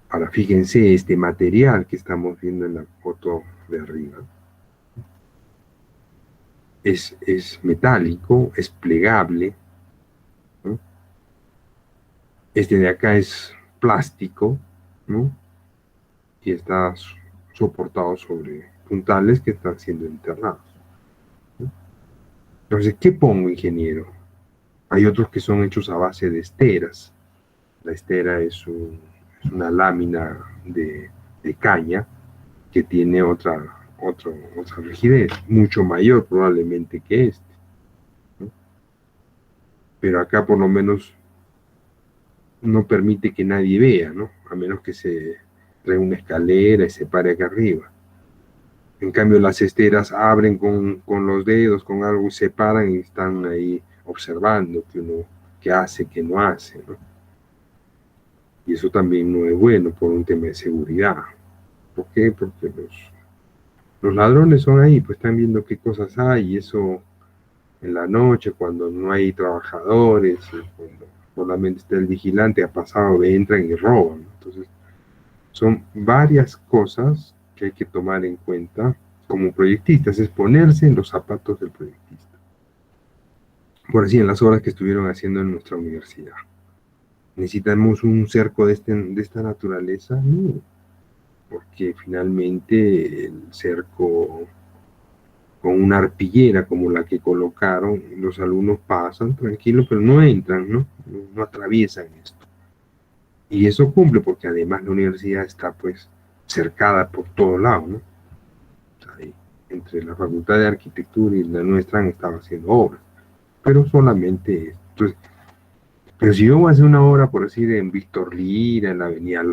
Ahora, fíjense, este material que estamos viendo en la foto de arriba es metálico, es plegable, ¿no? Este de acá es plástico, ¿no? Y está soportado sobre puntales que están siendo enterrados, ¿no? Entonces, ¿qué pongo, ingeniero? Hay otros que son hechos a base de esteras. La estera es una lámina de caña que tiene otra rigidez, mucho mayor probablemente que este, ¿no? Pero acá por lo menos no permite que nadie vea, ¿no? A menos que se trae una escalera y se pare acá arriba. En cambio, las esteras abren con los dedos, con algo, y se paran y están ahí observando que uno qué hace, qué no hace, ¿no? Y eso también no es bueno por un tema de seguridad. ¿Por qué? Porque los ladrones son ahí, pues están viendo qué cosas hay y eso en la noche, cuando no hay trabajadores, cuando solamente está el vigilante, ha pasado, entran y roban. Entonces, son varias cosas que hay que tomar en cuenta como proyectistas, es ponerse en los zapatos del proyectista. Por así, en las obras que estuvieron haciendo en nuestra universidad. ¿Necesitamos un cerco de esta naturaleza? No, porque finalmente el cerco con una arpillera como la que colocaron, los alumnos pasan tranquilos, pero no entran, ¿no? No atraviesan esto. Y eso cumple porque además la universidad está pues cercada por todo lado, ¿no? Ahí, entre la Facultad de Arquitectura y la nuestra han estado haciendo obras, pero solamente esto. Entonces, pero si yo voy a hacer una obra, por decir, en Víctor Lira, en la avenida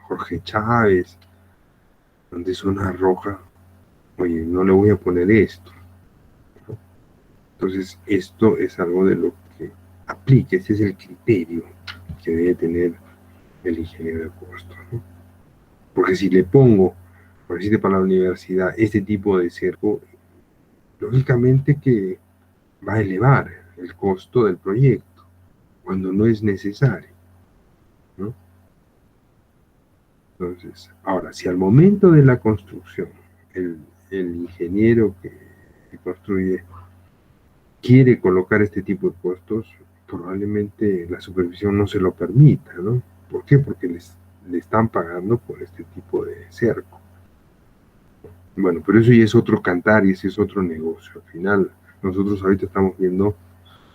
Jorge Chávez, donde es zona roja, oye, no le voy a poner esto, ¿no? Entonces, esto es algo de lo que aplica, ese es el criterio que debe tener el ingeniero de costos, ¿no? Porque si le pongo, por decirte para la universidad, este tipo de cerco, lógicamente que va a elevar el costo del proyecto cuando no es necesario, ¿no? Entonces, ahora, si al momento de la construcción, el, el ingeniero que construye quiere colocar este tipo de puestos, probablemente la supervisión no se lo permita, ¿no? ¿Por qué? Porque le están pagando por este tipo de cerco. Bueno, pero eso ya es otro cantar y ese es otro negocio. Al final, nosotros ahorita estamos viendo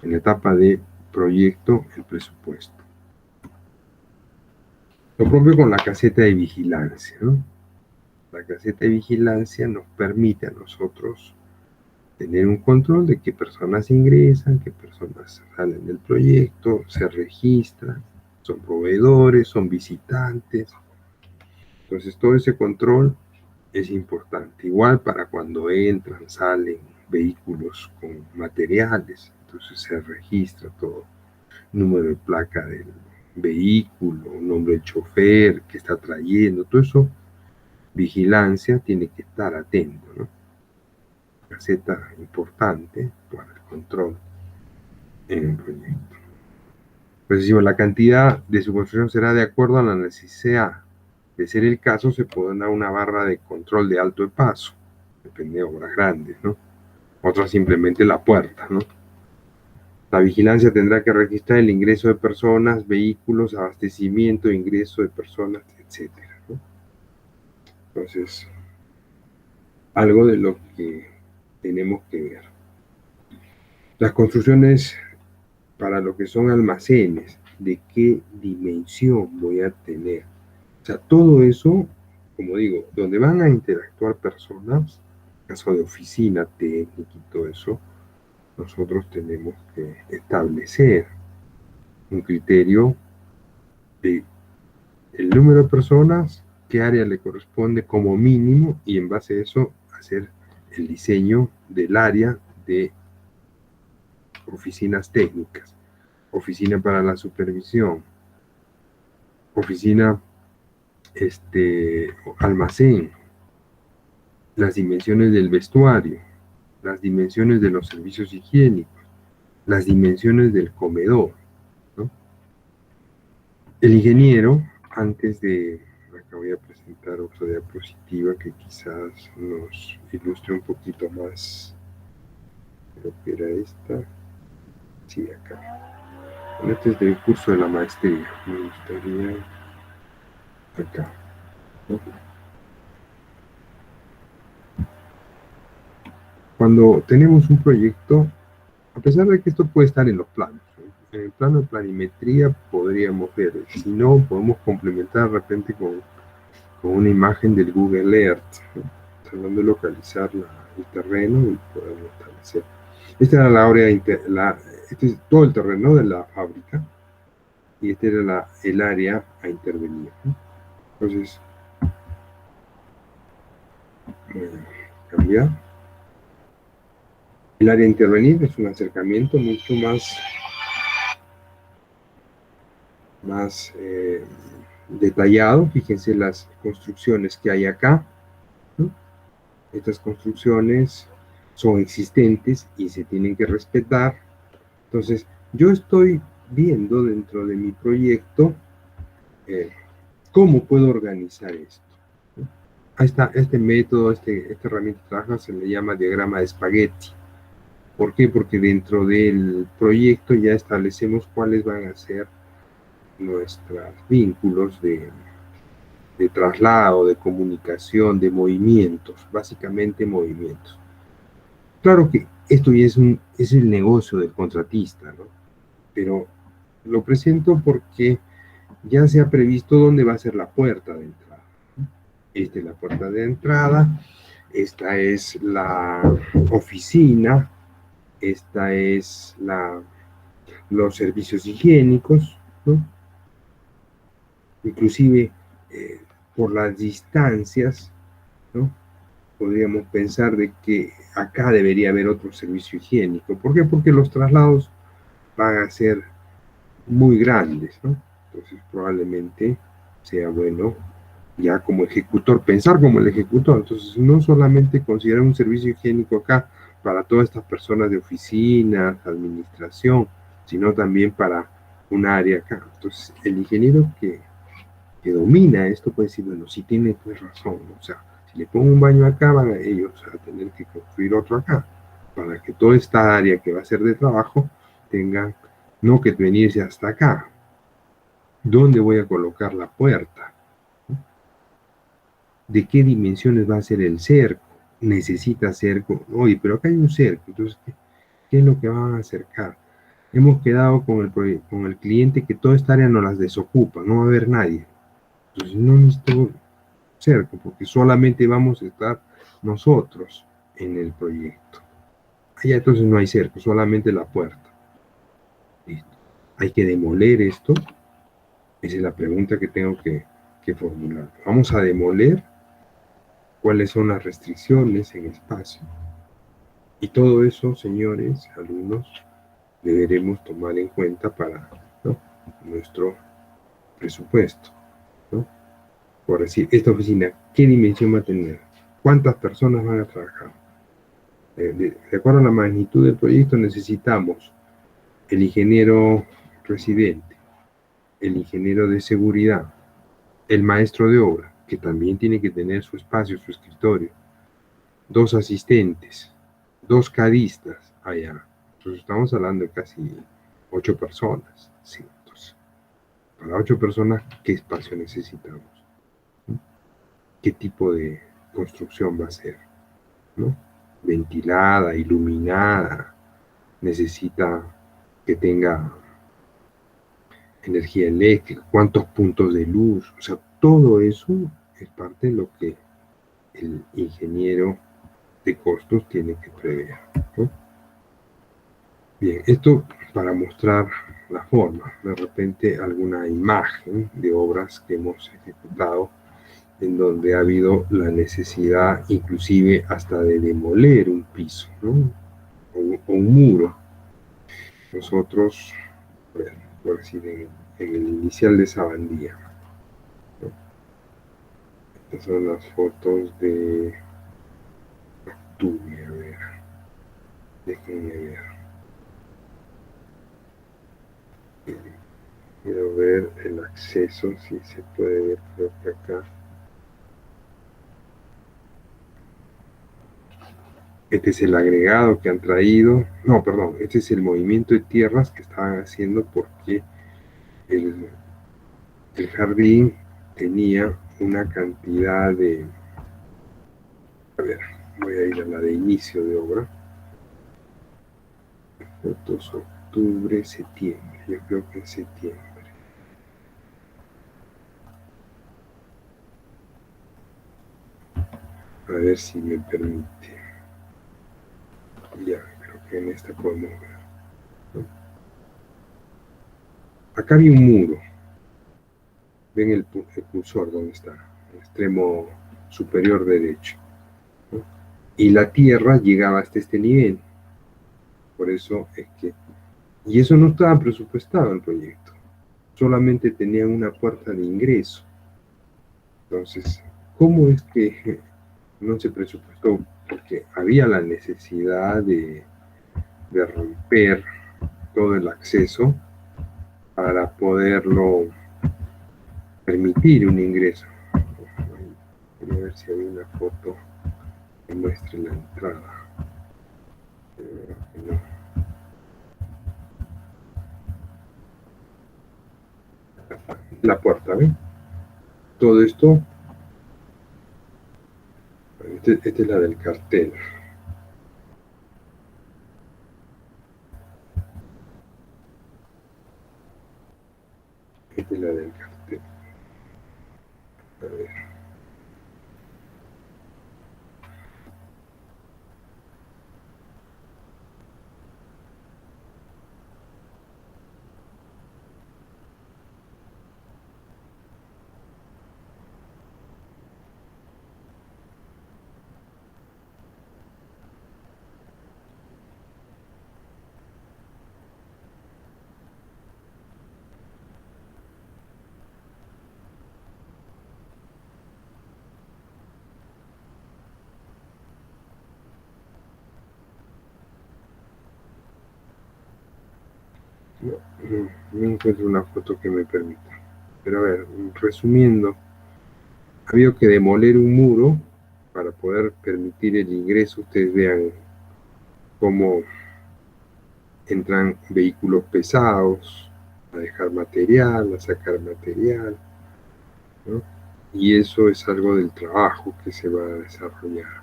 en la etapa de proyecto el presupuesto. Lo propio con la caseta de vigilancia, ¿no? La caseta de vigilancia nos permite a nosotros tener un control de qué personas ingresan, qué personas salen del proyecto, se registran, son proveedores, son visitantes. Entonces todo ese control es importante. Igual para cuando entran, salen vehículos con materiales, entonces se registra todo. Número de placa del vehículo, nombre del chofer que está trayendo, todo eso, vigilancia tiene que estar atento, ¿no? Caseta importante para el control en el proyecto. Pues decimos, la cantidad de su construcción será de acuerdo a la necesidad. De ser el caso, se pondrá una barra de control de alto de paso, depende de obras grandes, ¿no? Otra simplemente la puerta, ¿no? La vigilancia tendrá que registrar el ingreso de personas, vehículos, abastecimiento, ingreso de personas, etcétera, ¿no? Entonces, algo de lo que tenemos que ver. Las construcciones para lo que son almacenes, de qué dimensión voy a tener. O sea, todo eso, como digo, donde van a interactuar personas, caso de oficina, técnica y todo eso, nosotros tenemos que establecer un criterio de el número de personas, qué área le corresponde como mínimo, y en base a eso hacer el diseño del área de oficinas técnicas, oficina para la supervisión, oficina, almacén, las dimensiones del vestuario, las dimensiones de los servicios higiénicos, las dimensiones del comedor, ¿no? El ingeniero, antes de, acá voy a presentar otra diapositiva que quizás nos ilustre un poquito más, creo que era esta, sí, acá. Bueno, este es del curso de la maestría, me gustaría acá, ¿no? Cuando tenemos un proyecto, a pesar de que esto puede estar en los planos, en el plano de planimetría podríamos ver, si no, podemos complementar de repente con una imagen del Google Earth, ¿no? Tratando de localizar el terreno y poderlo establecer. Esta era la área, este es todo el terreno de la fábrica y esta era el área a intervenir, ¿no? Entonces, voy a cambiar. El área a intervenir es un acercamiento mucho más detallado. Fíjense las construcciones que hay acá, ¿no? Estas construcciones son existentes y se tienen que respetar. Entonces, yo estoy viendo dentro de mi proyecto cómo puedo organizar esto, ¿no? Ahí está, este método, esta herramienta de trabajo se le llama diagrama de espagueti. ¿Por qué? Porque dentro del proyecto ya establecemos cuáles van a ser nuestros vínculos de traslado, de comunicación, de movimientos, básicamente movimientos. Claro que esto ya es el negocio del contratista, ¿no? Pero lo presento porque ya se ha previsto dónde va a ser la puerta de entrada. Esta es la puerta de entrada, esta es la oficina, esta es los servicios higiénicos, ¿no? Inclusive por las distancias, ¿no? Podríamos pensar de que acá debería haber otro servicio higiénico. ¿Por qué? Porque los traslados van a ser muy grandes, ¿no? Entonces probablemente sea bueno ya como ejecutor, pensar como el ejecutor. Entonces no solamente considerar un servicio higiénico acá para todas estas personas de oficinas, administración, sino también para un área acá. Entonces el ingeniero que domina esto puede decir, bueno, sí tiene pues razón, o sea, si le pongo un baño acá, van ellos a tener que construir otro acá. para que toda esta área que va a ser de trabajo tenga no que venirse hasta acá. ¿Dónde voy a colocar la puerta? ¿De qué dimensiones va a ser el cerco? ¿Necesita cerco? Oye, pero acá hay un cerco, entonces, ¿qué es lo que van a acercar? Hemos quedado con el cliente que toda esta área nos las desocupa, no va a haber nadie. Entonces no necesito cerco, porque solamente vamos a estar nosotros en el proyecto. Allá entonces no hay cerco, solamente la puerta. Listo. ¿Hay que demoler esto? Esa es la pregunta que tengo que formular. ¿Vamos a demoler? ¿Cuáles son las restricciones en espacio? Y todo eso, señores, alumnos, deberemos tomar en cuenta para, ¿no?, nuestro presupuesto, ¿no? Por decir, esta oficina, ¿qué dimensión va a tener? ¿Cuántas personas van a trabajar? De acuerdo a la magnitud del proyecto, necesitamos el ingeniero residente, el ingeniero de seguridad, el maestro de obra, que también tiene que tener su espacio, su escritorio, 2 asistentes, 2 cadistas allá. Entonces estamos hablando de casi 8 personas. Sí, entonces, para 8 personas, ¿qué espacio necesitamos? ¿Qué tipo de construcción va a ser? ¿No? Ventilada, iluminada, necesita que tenga energía eléctrica, cuántos puntos de luz, o sea, todo eso es parte de lo que el ingeniero de costos tiene que prever, ¿no? Bien, esto para mostrar la forma, de repente alguna imagen de obras que hemos ejecutado en donde ha habido la necesidad inclusive hasta de demoler un piso, ¿no?, o un muro. Nosotros, bueno, por decir, en el inicial de Sabandía, ¿no? Estas son las fotos de octubre, a ver, déjenme ver. Quiero ver el acceso, si se puede ver, creo que acá. Este es el agregado que han traído. No, perdón, este es el movimiento de tierras que estaban haciendo porque el jardín tenía una cantidad de... A ver, voy a ir a la de inicio de obra. Fotos, octubre, septiembre. Yo creo que en septiembre. A ver si me permite. Ya, creo que en esta podemos ver, ¿no? Acá había un muro. Ven el cursor donde está, el extremo superior derecho, ¿no? Y la tierra llegaba hasta este nivel. Por eso es que... Y eso no estaba presupuestado en el proyecto. Solamente tenían una puerta de ingreso. Entonces, ¿cómo es que no se presupuestó? Porque había la necesidad de romper todo el acceso para poderlo permitir un ingreso. Voy a ver si hay una foto que muestre la entrada. No. La puerta, ¿ven? Todo esto, esta es la del cartel. Esta es la del cartel. A ver. No encuentro una foto que me permita. Pero a ver, resumiendo, había que demoler un muro para poder permitir el ingreso. Ustedes vean cómo entran vehículos pesados a dejar material, a sacar material, ¿no? Y eso es algo del trabajo que se va a desarrollar.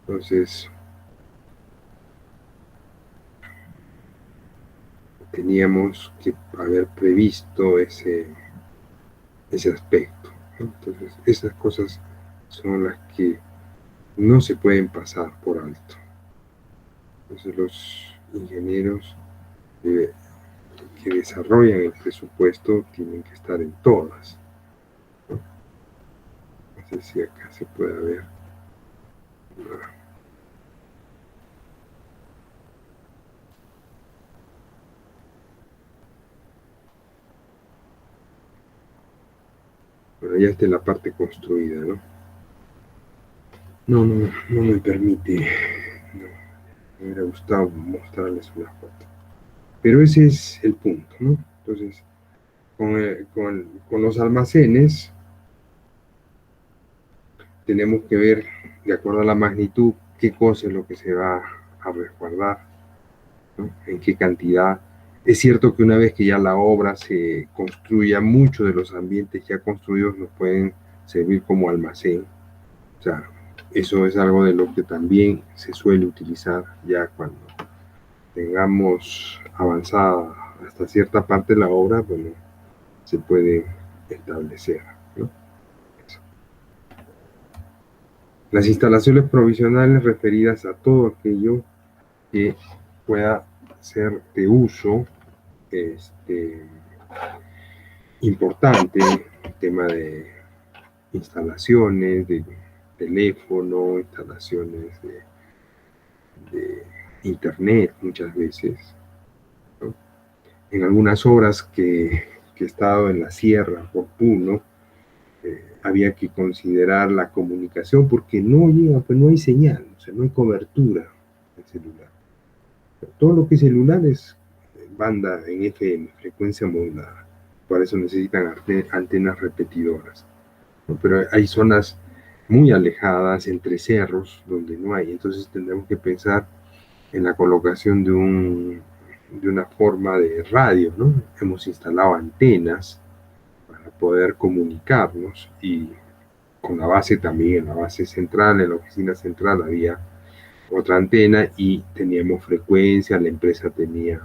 Entonces, teníamos que haber previsto ese aspecto, ¿no? Entonces, esas cosas son las que no se pueden pasar por alto. Entonces, los ingenieros que desarrollan el presupuesto tienen que estar en todas, ¿no? No sé si acá se puede ver. Bueno, ya está la parte construida, ¿no? No me permite. No, me hubiera gustado mostrarles una foto. Pero ese es el punto, ¿no? Entonces, con los almacenes tenemos que ver, de acuerdo a la magnitud, qué cosa es lo que se va a resguardar, ¿no? En qué cantidad. Es cierto que una vez que ya la obra se construya, muchos de los ambientes ya construidos nos pueden servir como almacén. O sea, eso es algo de lo que también se suele utilizar ya cuando tengamos avanzada hasta cierta parte de la obra, bueno, se puede establecer, ¿no? Eso. Las instalaciones provisionales referidas a todo aquello que pueda ser de uso importante, el tema de instalaciones, de teléfono, instalaciones de internet muchas veces, ¿no? En algunas horas que he estado en la sierra por Puno, había que considerar la comunicación porque no llega, pues no hay señal, o sea, no hay cobertura del celular. Todo lo que es celular es banda en FM, frecuencia modulada. Por eso necesitan antenas repetidoras, ¿no? Pero hay zonas muy alejadas, entre cerros, donde no hay. Entonces tendremos que pensar en la colocación de una forma de radio, ¿no? Hemos instalado antenas para poder comunicarnos y con la base también, en la base central, en la oficina central había otra antena y teníamos frecuencia, la empresa tenía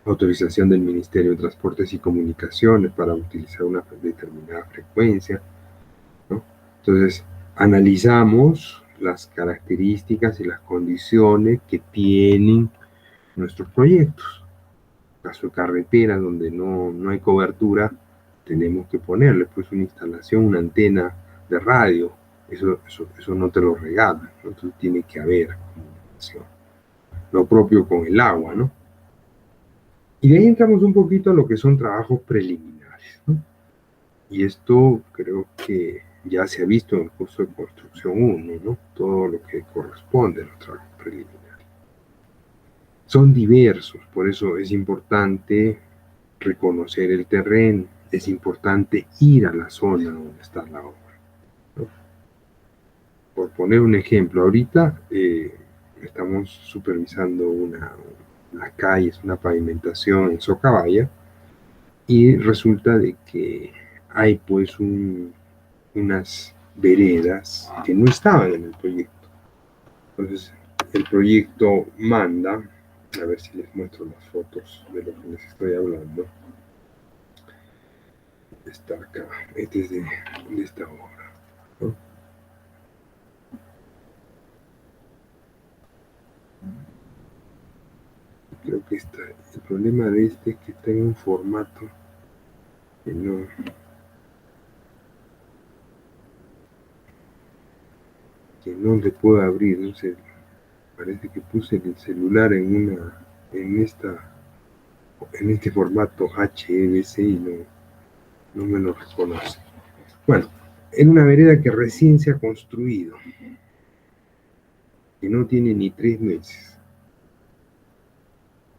autorización del Ministerio de Transportes y Comunicaciones para utilizar una determinada frecuencia, ¿no? Entonces, analizamos las características y las condiciones que tienen nuestros proyectos. En caso de carretera donde no hay cobertura, tenemos que ponerle pues una instalación, una antena de radio. Eso no te lo regalan, ¿no? Entonces tiene que haber comunicación. Lo propio con el agua, ¿no? Y de ahí entramos un poquito a lo que son trabajos preliminares, ¿no? Y esto creo que ya se ha visto en el curso de construcción 1, ¿no? Todo lo que corresponde a los trabajos preliminares. Son diversos, por eso es importante reconocer el terreno, es importante ir a la zona donde está la obra, ¿no? Por poner un ejemplo, ahorita estamos supervisando una calle, una pavimentación en Socabaya, y resulta de que hay pues unas veredas que no estaban en el proyecto. Entonces, el proyecto manda, a ver si les muestro las fotos de lo que les estoy hablando. Está acá, este es de esta obra, ¿no? Creo que está, el problema de este es que está en un formato que no le puedo abrir, no sé, parece que puse el celular en este formato HEVC y no me lo reconoce. Bueno, en una vereda que recién se ha construido, que no tiene ni 3 meses.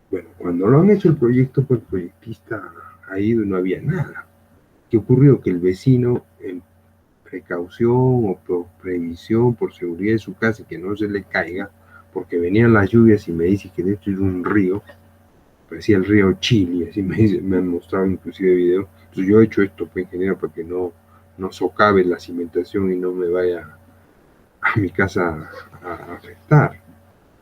Bueno, cuando lo han hecho el proyecto, pues el proyectista ha ido y no había nada. ¿Qué ocurrió? Que el vecino, en precaución o por previsión, por seguridad de su casa y que no se le caiga, porque venían las lluvias y me dice que dentro de un río, parecía el río Chili, así me han mostrado inclusive videos. Entonces yo he hecho esto, pues, ingeniero, para que no socave la cimentación y no me vaya a mi casa a afectar.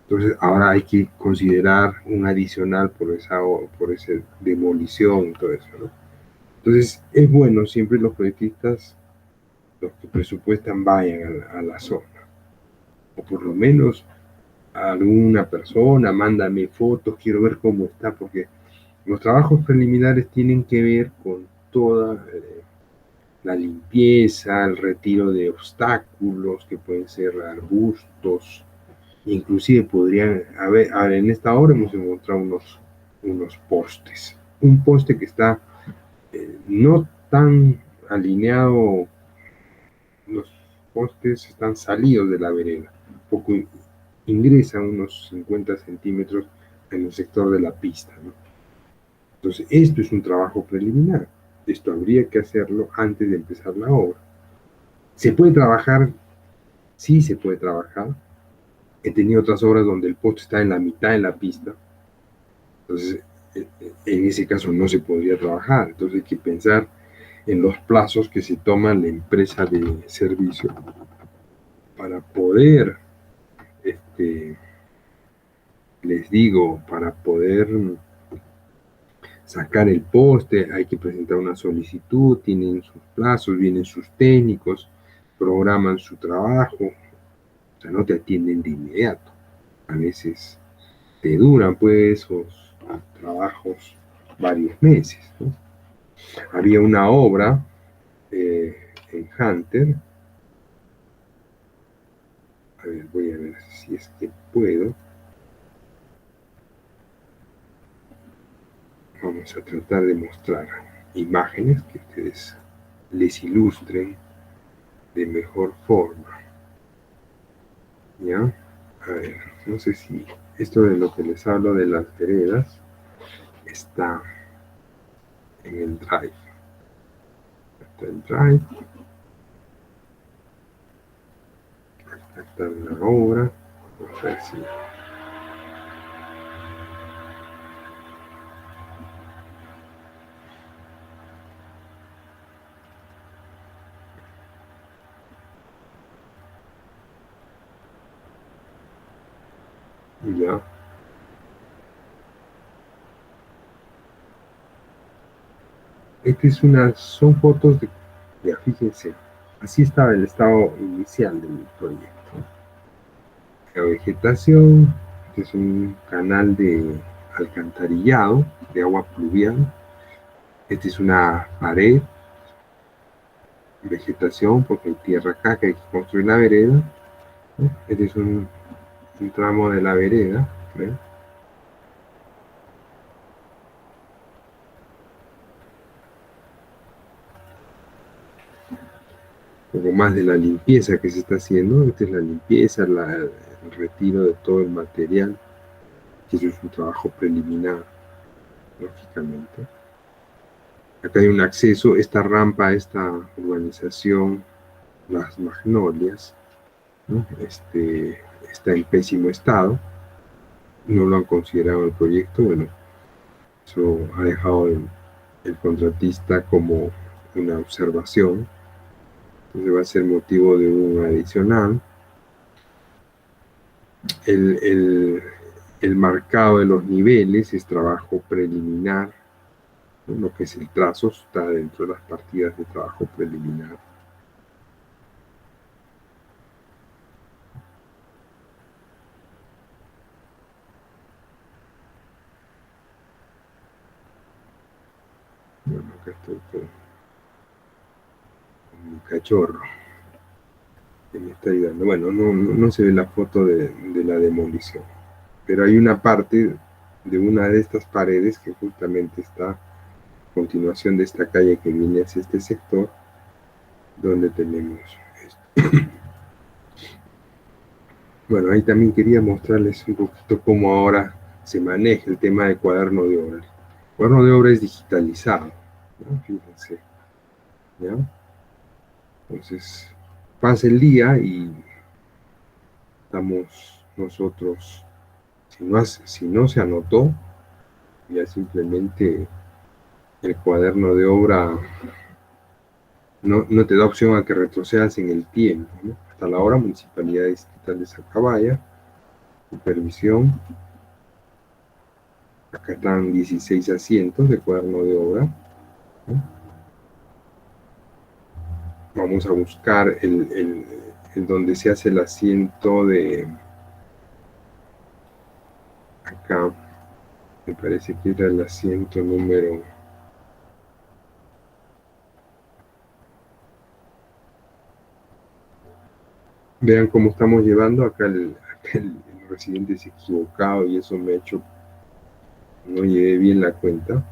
Entonces ahora hay que considerar un adicional por esa demolición y todo eso, ¿no? Entonces es bueno siempre los proyectistas, los que presupuestan, vayan a la zona, o por lo menos a alguna persona, mándame fotos, quiero ver cómo está, porque los trabajos preliminares tienen que ver con toda la limpieza, el retiro de obstáculos, que pueden ser arbustos, inclusive podrían haber, en esta hora hemos encontrado unos postes. Un poste que está no tan alineado, los postes están salidos de la vereda, poco ingresa unos 50 centímetros en el sector de la pista, ¿no? Entonces, esto es un trabajo preliminar. Esto habría que hacerlo antes de empezar la obra. ¿Se puede trabajar? Sí, se puede trabajar. He tenido otras obras donde el poste está en la mitad de la pista. Entonces, en ese caso no se podría trabajar. Entonces, hay que pensar en los plazos que se toma la empresa de servicio para poder, les digo, para poder sacar el poste, hay que presentar una solicitud, tienen sus plazos, vienen sus técnicos, programan su trabajo, o sea, no te atienden de inmediato. A veces te duran pues esos trabajos varios meses, ¿no? Había una obra en Hunter, a ver, voy a ver si es que puedo. Vamos a tratar de mostrar imágenes que ustedes les ilustren de mejor forma, ¿ya? A ver, no sé si esto de lo que les hablo de las veredas está en el Drive. Está el Drive, acá está la obra. Vamos a ver si... Ya. Son fotos de, ya fíjense, así estaba el estado inicial del proyecto. La vegetación, este es un canal de alcantarillado, de agua pluvial. Esta es una pared, vegetación, porque hay tierra acá que hay que construir la vereda, ¿no? Este es un tramo de la vereda, ¿ven? Un poco más de la limpieza que se está haciendo. Esta es la limpieza, el retiro de todo el material, que eso es un trabajo preliminar, lógicamente. Acá hay un acceso, esta rampa a esta urbanización, Las Magnolias, ¿no? Está en pésimo estado, no lo han considerado en el proyecto. Bueno, eso ha dejado el contratista como una observación, entonces va a ser motivo de un adicional. El marcado de los niveles es trabajo preliminar, ¿no? Lo que es el trazo está dentro de las partidas de trabajo preliminar. Bueno, acá estoy con mi cachorro que me está ayudando. Bueno, no se ve la foto de la demolición, pero hay una parte de una de estas paredes que justamente está a continuación de esta calle que viene hacia este sector, donde tenemos esto. Bueno, ahí también quería mostrarles un poquito cómo ahora se maneja el tema de cuaderno de obra. El cuaderno de obra es digitalizado, ¿no? Fíjense, ¿ya? Entonces, pasa el día y estamos nosotros, si no se anotó, ya simplemente el cuaderno de obra no te da opción a que retrocedas en el tiempo, ¿no? Hasta la hora, Municipalidad Distrital de Sacabaya, supervisión. Acá están 16 asientos de cuaderno de obra, ¿no? Vamos a buscar el donde se hace el asiento de acá. Me parece que era el asiento número... Vean cómo estamos llevando. Acá el residente se ha equivocado y eso me ha hecho... No llevé bien la cuenta.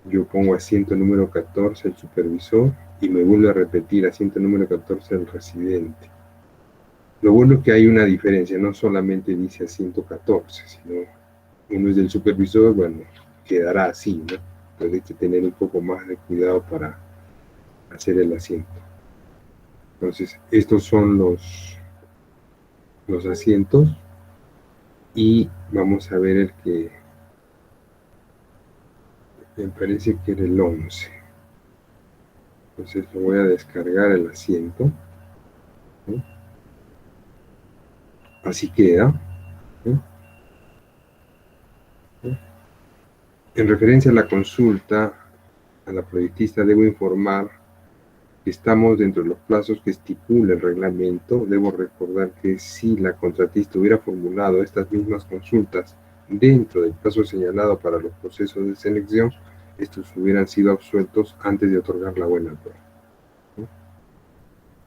Yo pongo asiento número 14 el supervisor y me vuelve a repetir asiento número 14 el residente. Lo bueno es que hay una diferencia, no solamente dice asiento 14, sino uno es del supervisor, bueno, quedará así, ¿no? Entonces hay que tener un poco más de cuidado para hacer el asiento. Entonces, estos son los asientos y vamos a ver el que me parece que era el 11. Entonces lo voy a descargar el asiento, ¿no? Así queda, ¿no? En referencia a la consulta, a la proyectista debo informar que estamos dentro de los plazos que estipula el reglamento. Debo recordar que si la contratista hubiera formulado estas mismas consultas dentro del plazo señalado para los procesos de selección, estos hubieran sido absueltos antes de otorgar la buena prueba, ¿no?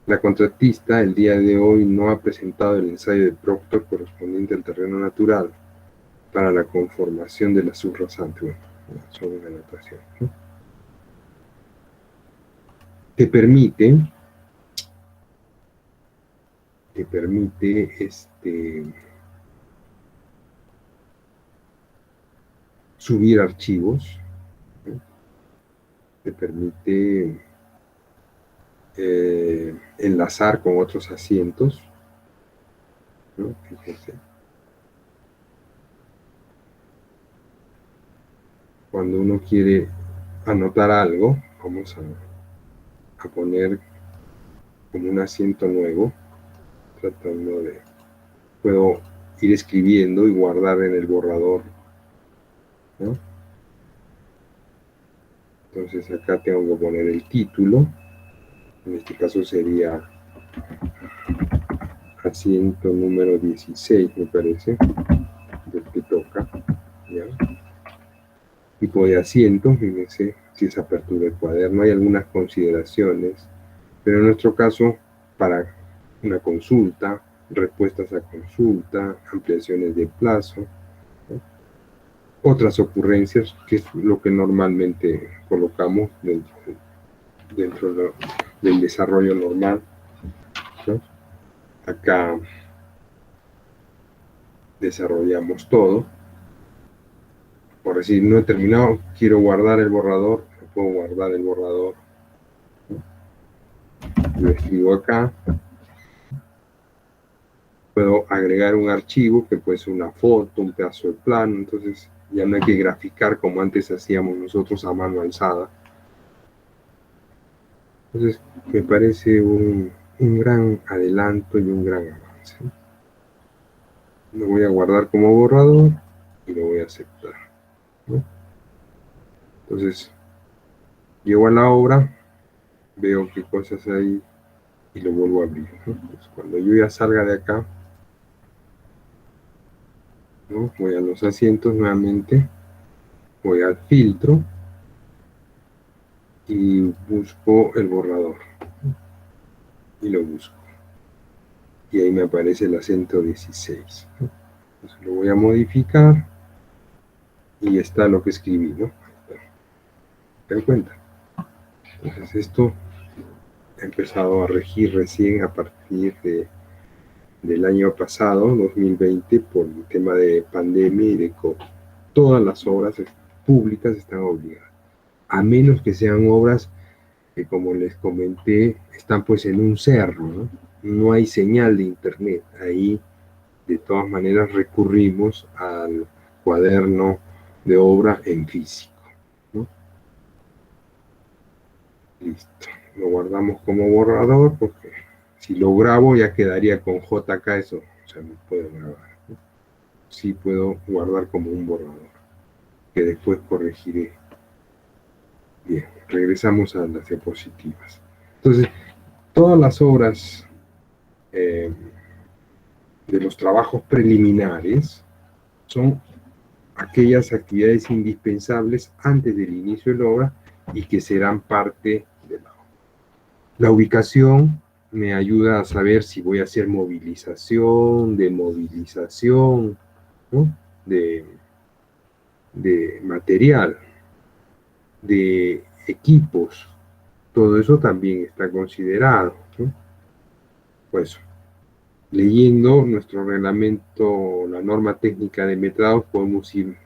La contratista el día de hoy no ha presentado el ensayo de Proctor correspondiente al terreno natural para la conformación de la subrasante. Bueno, son una anotación, ¿no? Te permite subir archivos, ¿no? Te permite enlazar con otros asientos, ¿no? Fíjense. Cuando uno quiere anotar algo, vamos a poner como un asiento nuevo, tratando de... Puedo ir escribiendo y guardar en el borrador, ¿no? Entonces acá tengo que poner el título, en este caso sería asiento número 16, me parece, del que toca, ¿ya? Tipo de asiento, fíjense si es apertura del cuaderno, hay algunas consideraciones, pero en nuestro caso, para una consulta, respuestas a consulta, ampliaciones de plazo, ¿no? Otras ocurrencias, que es lo que normalmente colocamos dentro del desarrollo normal, ¿no? Acá desarrollamos todo. Por decir, no he terminado, quiero guardar el borrador, puedo guardar el borrador, ¿no? Lo escribo acá. Puedo agregar un archivo que puede ser una foto, un pedazo de plano, entonces ya no hay que graficar como antes hacíamos nosotros a mano alzada. Entonces me parece un gran adelanto y un gran avance. Lo voy a guardar como borrador y lo voy a aceptar, ¿no? Entonces llego a la obra, veo qué cosas hay y lo vuelvo a abrir, ¿no? Entonces, cuando yo ya salga de acá, ¿no? Voy a los asientos nuevamente, voy al filtro y busco el borrador y lo busco y ahí me aparece el asiento 16, ¿no? Entonces lo voy a modificar y está lo que escribí, ¿no? ¿Te das cuenta? Entonces esto ha empezado a regir recién a partir del año pasado, 2020, por el tema de pandemia y de COVID. Todas las obras públicas están obligadas, a menos que sean obras que, como les comenté, están pues en un cerro, ¿no? No hay señal de internet. Ahí de todas maneras recurrimos al cuaderno de obra en físico, ¿no? Listo, lo guardamos como borrador porque si lo grabo ya quedaría con JK, eso, o sea, no puedo grabar, ¿no? Sí puedo guardar como un borrador, que después corregiré. Bien, regresamos a las diapositivas. Entonces, todas las obras de los trabajos preliminares son aquellas actividades indispensables antes del inicio de la obra y que serán parte de la obra. La ubicación me ayuda a saber si voy a hacer movilización, demovilización, ¿no? de material, de equipos. Todo eso también está considerado, ¿no? Pues leyendo nuestro reglamento, la norma técnica de metrados, podemos ir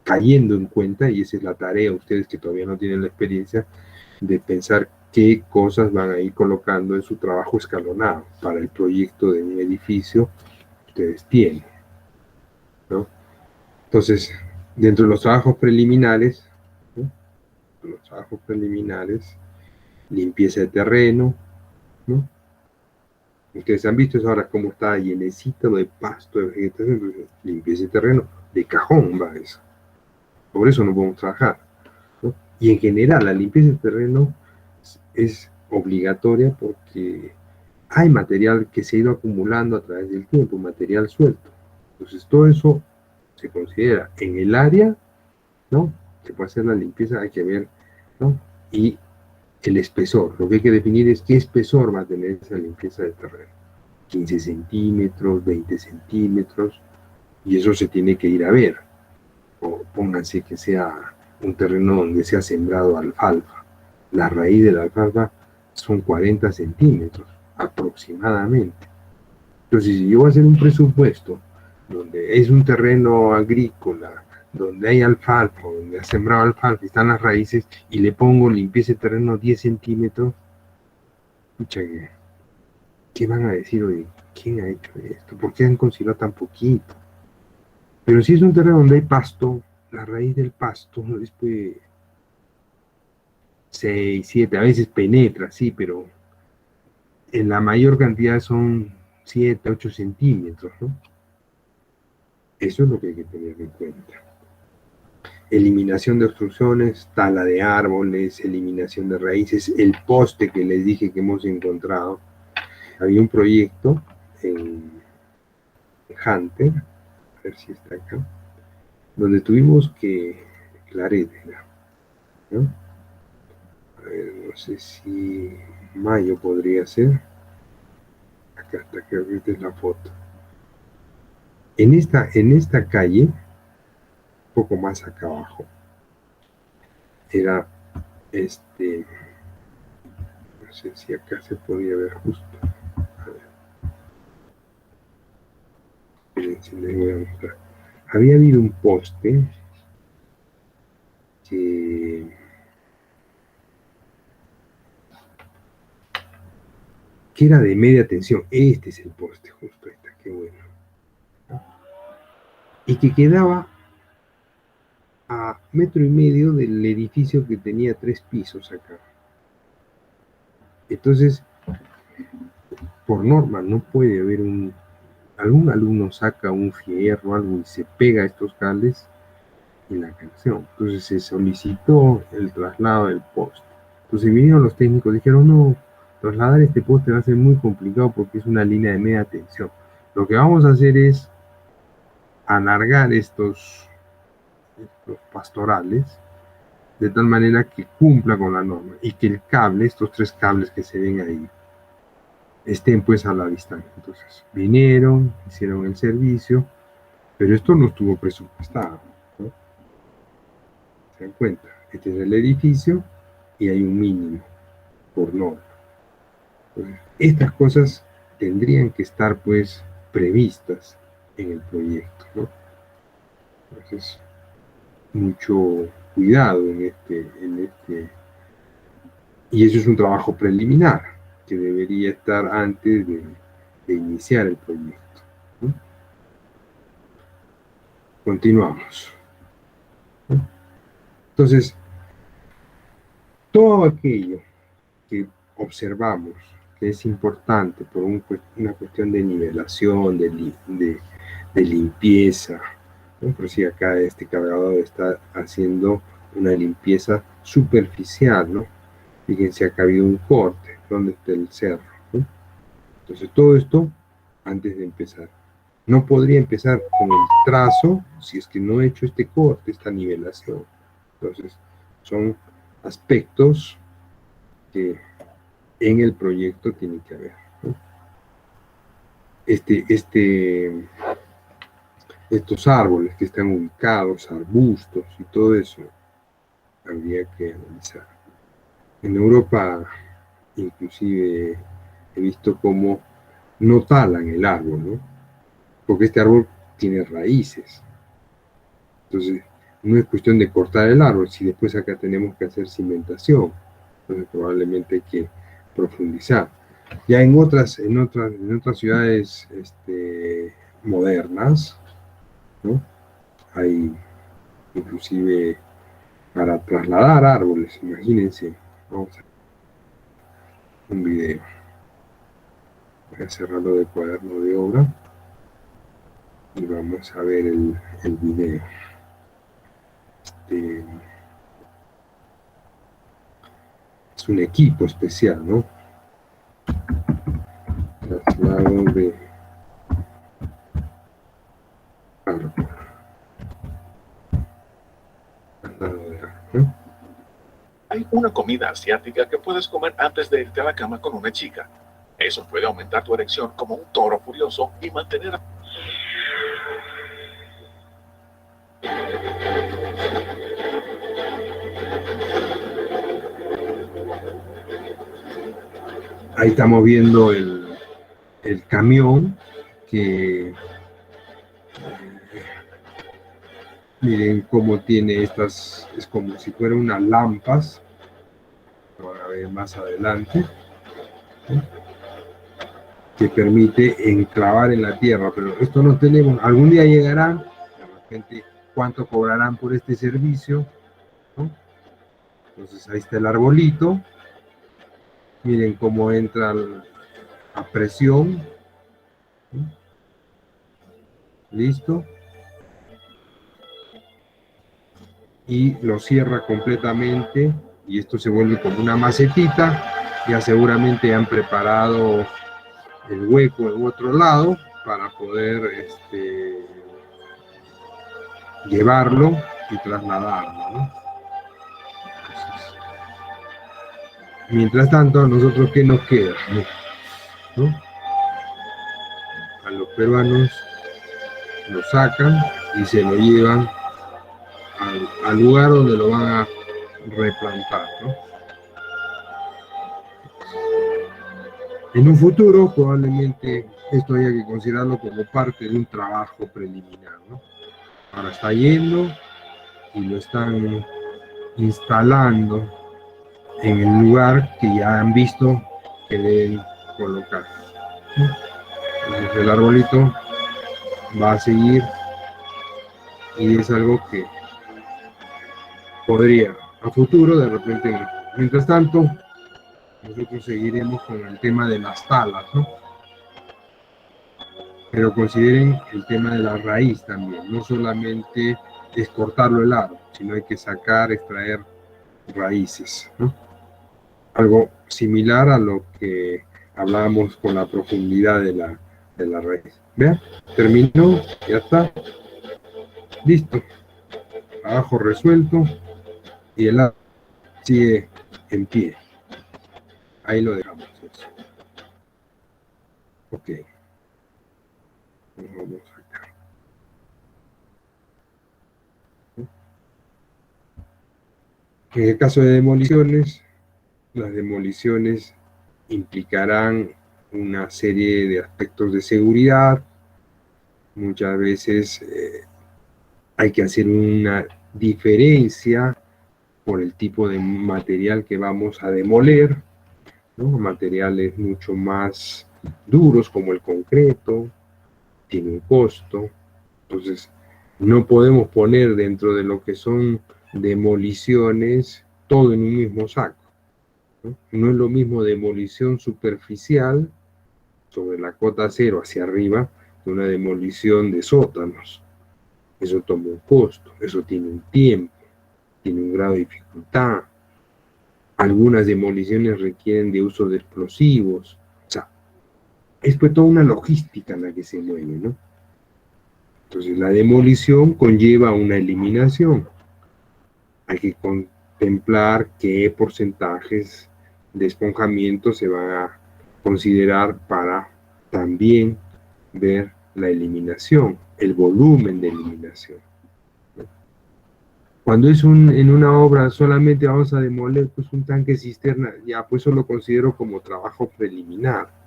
cayendo en cuenta, y esa es la tarea, ustedes que todavía no tienen la experiencia, de pensar qué cosas van a ir colocando en su trabajo escalonado para el proyecto de un edificio que ustedes tienen, ¿no? Entonces, dentro de los trabajos preliminares, ¿no? Los trabajos preliminares, limpieza de terreno, ¿no? Ustedes han visto eso ahora cómo está llenecito de pasto, de vegetación, entonces limpieza de terreno, de cajón va eso. Por eso no podemos trabajar, ¿no? Y en general la limpieza de terreno es obligatoria porque hay material que se ha ido acumulando a través del tiempo, material suelto. Entonces todo eso se considera en el área, ¿no? Se puede hacer la limpieza, hay que ver, ¿no? Y el espesor, lo que hay que definir es qué espesor va a tener esa limpieza de terreno. 15 centímetros, 20 centímetros, y eso se tiene que ir a ver. O pónganse que sea un terreno donde se ha sembrado alfalfa. La raíz de la alfalfa son 40 centímetros aproximadamente. Entonces, si yo voy a hacer un presupuesto donde es un terreno agrícola, donde hay alfalfa, donde ha sembrado alfalfa y están las raíces, y le pongo limpieza de terreno 10 centímetros, escucha, ¿qué van a decir hoy? ¿Quién ha hecho esto? ¿Por qué han considerado tan poquito? Pero si es un terreno donde hay pasto, la raíz del pasto después 6, 7, a veces penetra, sí, pero en la mayor cantidad son 7, 8 centímetros, ¿no? Eso es lo que hay que tener en cuenta. Eliminación de obstrucciones, tala de árboles, eliminación de raíces, el poste que les dije que hemos encontrado. Había un proyecto en Hunter, a ver si está acá, donde tuvimos que, Claret, ¿no? A ver, no sé si mayo podría ser. Acá está, creo que esta es la foto. En esta calle, un poco más acá abajo, era no sé si acá se podía ver justo. A ver, espérense, les voy a mostrar. Había habido un poste que era de media tensión. Este es el poste, justo está, qué bueno. Y que quedaba a 1,5 metros del edificio que tenía 3 pisos acá. Entonces, por norma, no puede haber algún alumno saca un fierro, algo, y se pega a estos cables en la canción. Entonces se solicitó el traslado del poste. Entonces vinieron los técnicos, dijeron, no, trasladar este poste va a ser muy complicado porque es una línea de media tensión. Lo que vamos a hacer es alargar estos pastorales de tal manera que cumpla con la norma y que el cable, estos 3 cables que se ven ahí, estén pues a la distancia. Entonces vinieron, hicieron el servicio, pero esto no estuvo presupuestado, ¿no? ¿Se dan cuenta? Este es el edificio y hay un mínimo por norma. Entonces, estas cosas tendrían que estar pues previstas en el proyecto, ¿no? Entonces, mucho cuidado y eso es un trabajo preliminar que debería estar antes de iniciar el proyecto, ¿no? Continuamos. Entonces, todo aquello que observamos que es importante por una cuestión de nivelación, de limpieza, ¿no? Por si acá este cargador está haciendo una limpieza superficial, ¿no? Fíjense, acá ha habido un corte, donde está el cerro, ¿no? Entonces todo esto antes de empezar. No podría empezar con el trazo si es que no he hecho este corte, esta nivelación. Entonces son aspectos que en el proyecto tiene que haber, ¿no? Estos árboles que están ubicados, arbustos y todo eso, habría que analizar. En Europa, inclusive, he visto cómo no talan el árbol, ¿no? Porque este árbol tiene raíces. Entonces, no es cuestión de cortar el árbol, si después acá tenemos que hacer cimentación. Entonces, probablemente hay que profundizar. Ya en otras ciudades modernas, ¿no? Hay inclusive para trasladar árboles, imagínense. Vamos a ver un video. Voy a cerrarlo de cuaderno de obra y vamos a ver el video. Es un equipo especial, ¿no? Traslado de árbol. Traslado de árbol, ¿no? Hay una comida asiática que puedes comer antes de irte a la cama con una chica. Eso puede aumentar tu erección como un toro furioso y mantener... Ahí estamos viendo el camión que miren cómo tiene estas, es como si fueran unas lámparas, lo van a ver más adelante, ¿no? Que permite enclavar en la tierra, pero esto no tenemos, algún día llegarán, de repente, ¿cuánto cobrarán por este servicio? ¿No? Entonces ahí está el arbolito, miren cómo entra a presión, ¿no? Listo, y lo cierra completamente, y esto se vuelve como una macetita. Ya seguramente han preparado el hueco en otro lado para poder llevarlo y trasladarlo, ¿no? Entonces, mientras tanto, a nosotros, ¿qué nos queda? ¿No? A los peruanos lo sacan y se lo llevan al lugar donde lo van a replantar, ¿no? En un futuro, probablemente esto haya que considerarlo como parte de un trabajo preliminar, ¿no? Ahora está yendo y lo están instalando en el lugar que ya han visto que deben colocar, ¿no? Entonces el arbolito va a seguir y es algo que podría a futuro de repente, mientras tanto nosotros seguiremos con el tema de las talas, ¿no? Pero consideren el tema de la raíz también, no solamente es cortarlo el árbol, sino hay que sacar, extraer raíces, ¿no? Algo similar a lo que hablábamos con la profundidad de la raíz. Vean, terminó, ya está, listo, abajo resuelto y el árbol sigue en pie. Ahí lo dejamos. Eso. Ok. Vamos acá. En el caso de demoliciones, las demoliciones implicarán una serie de aspectos de seguridad. Muchas veces hay que hacer una diferencia por el tipo de material que vamos a demoler, ¿no? Materiales mucho más duros como el concreto, tiene un costo. Entonces, No podemos poner dentro de lo que son demoliciones todo en un mismo saco, ¿no? No es lo mismo demolición superficial sobre la cota cero hacia arriba que una demolición de sótanos. Eso toma un costo, eso tiene un tiempo, tiene un grado de dificultad. Algunas demoliciones requieren de uso de explosivos. O sea, es pues toda una logística la que se mueve, ¿no? Entonces la demolición conlleva una eliminación. Hay que contemplar qué porcentajes de esponjamiento se van a considerar para también ver la eliminación, el volumen de eliminación. Cuando es en una obra solamente vamos a demoler pues un tanque cisterna, ya pues eso lo considero como trabajo preliminar.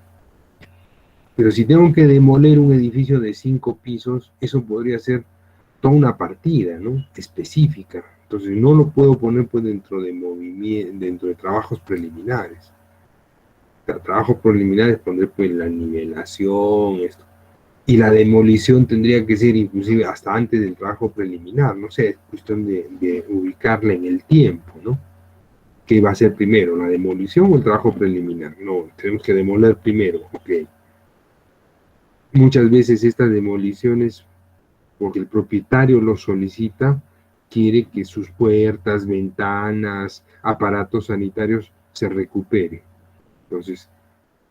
Pero si tengo que demoler un edificio de 5 pisos, eso podría ser toda una partida, ¿no? Específica. Entonces no lo puedo poner pues dentro de movimiento, dentro de trabajos preliminares. O sea, trabajos preliminares pondré pues la nivelación, esto. Y la demolición tendría que ser inclusive hasta antes del trabajo preliminar, no sé, es cuestión de ubicarla en el tiempo, ¿no? ¿Qué va a ser primero, la demolición o el trabajo preliminar? No, tenemos que demoler primero, ok. Muchas veces estas demoliciones, porque el propietario lo solicita, quiere que sus puertas, ventanas, aparatos sanitarios se recuperen. Entonces,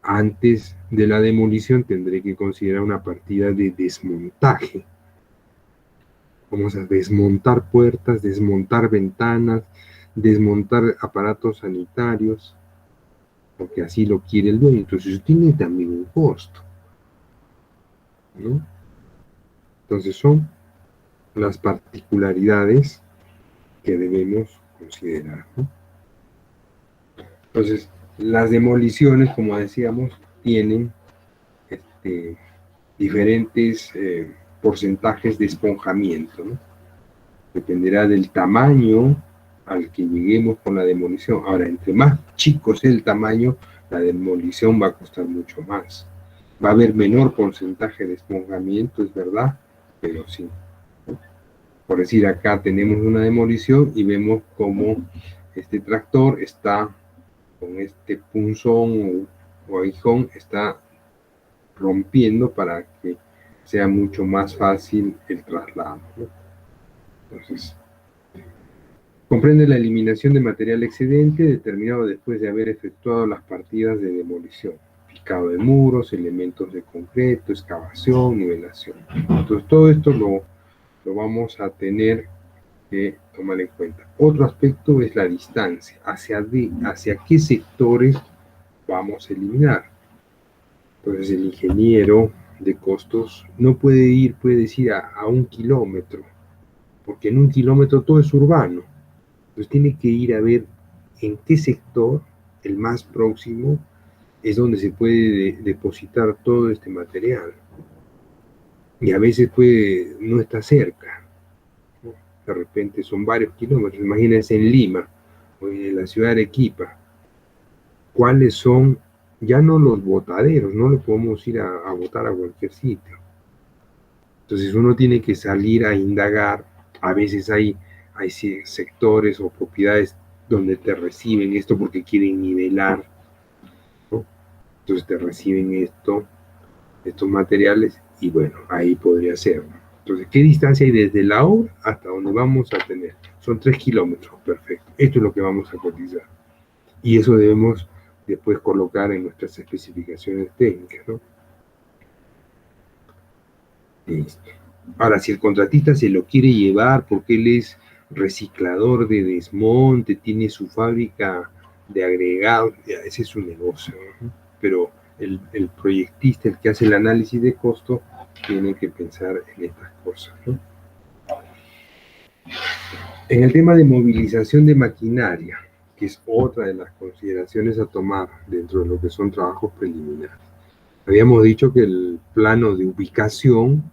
antes de la demolición tendré que considerar una partida de desmontaje. Vamos a desmontar puertas, desmontar ventanas, desmontar aparatos sanitarios, porque así lo quiere el dueño. Entonces eso tiene también un costo, ¿no? Entonces son las particularidades que debemos considerar, ¿no? Entonces, las demoliciones, como decíamos, tienen diferentes porcentajes de esponjamiento, ¿no? Dependerá del tamaño al que lleguemos con la demolición. Ahora, entre más chico sea el tamaño, la demolición va a costar mucho más. Va a haber menor porcentaje de esponjamiento, es verdad, pero sí. Por decir, acá tenemos una demolición y vemos cómo este tractor está con este punzón o aguijón, está rompiendo para que sea mucho más fácil el traslado, ¿no? Entonces, comprende la eliminación de material excedente determinado después de haber efectuado las partidas de demolición, picado de muros, elementos de concreto, excavación, nivelación. Entonces todo esto lo vamos a tener que tomar en cuenta. Otro aspecto es la distancia, hacia qué sectores vamos a eliminar. Entonces el ingeniero de costos no puede decir a 1 kilómetro, porque en 1 kilómetro todo es urbano. Entonces tiene que ir a ver en qué sector, el más próximo, es donde se puede depositar todo este material. Y a veces no está cerca, ¿no? De repente son varios kilómetros. Imagínense en Lima o en la ciudad de Arequipa, cuáles son ya no los botaderos, no le podemos ir a botar a cualquier sitio. Entonces uno tiene que salir a indagar. A veces hay sectores o propiedades donde te reciben esto porque quieren nivelar, ¿no? Entonces te reciben estos materiales y bueno, ahí podría ser, ¿no? Entonces, ¿qué distancia hay desde la obra hasta donde vamos a tener? Son 3 kilómetros, perfecto. Esto es lo que vamos a cotizar. Y eso debemos después colocar en nuestras especificaciones técnicas, ¿no? Listo. Ahora, si el contratista se lo quiere llevar porque él es reciclador de desmonte, tiene su fábrica de agregados, ese es su negocio, ¿no? Pero el proyectista, el que hace el análisis de costo, tiene que pensar en estas cosas, ¿no? En el tema de movilización de maquinaria, que es otra de las consideraciones a tomar dentro de lo que son trabajos preliminares. Habíamos dicho que el plano de ubicación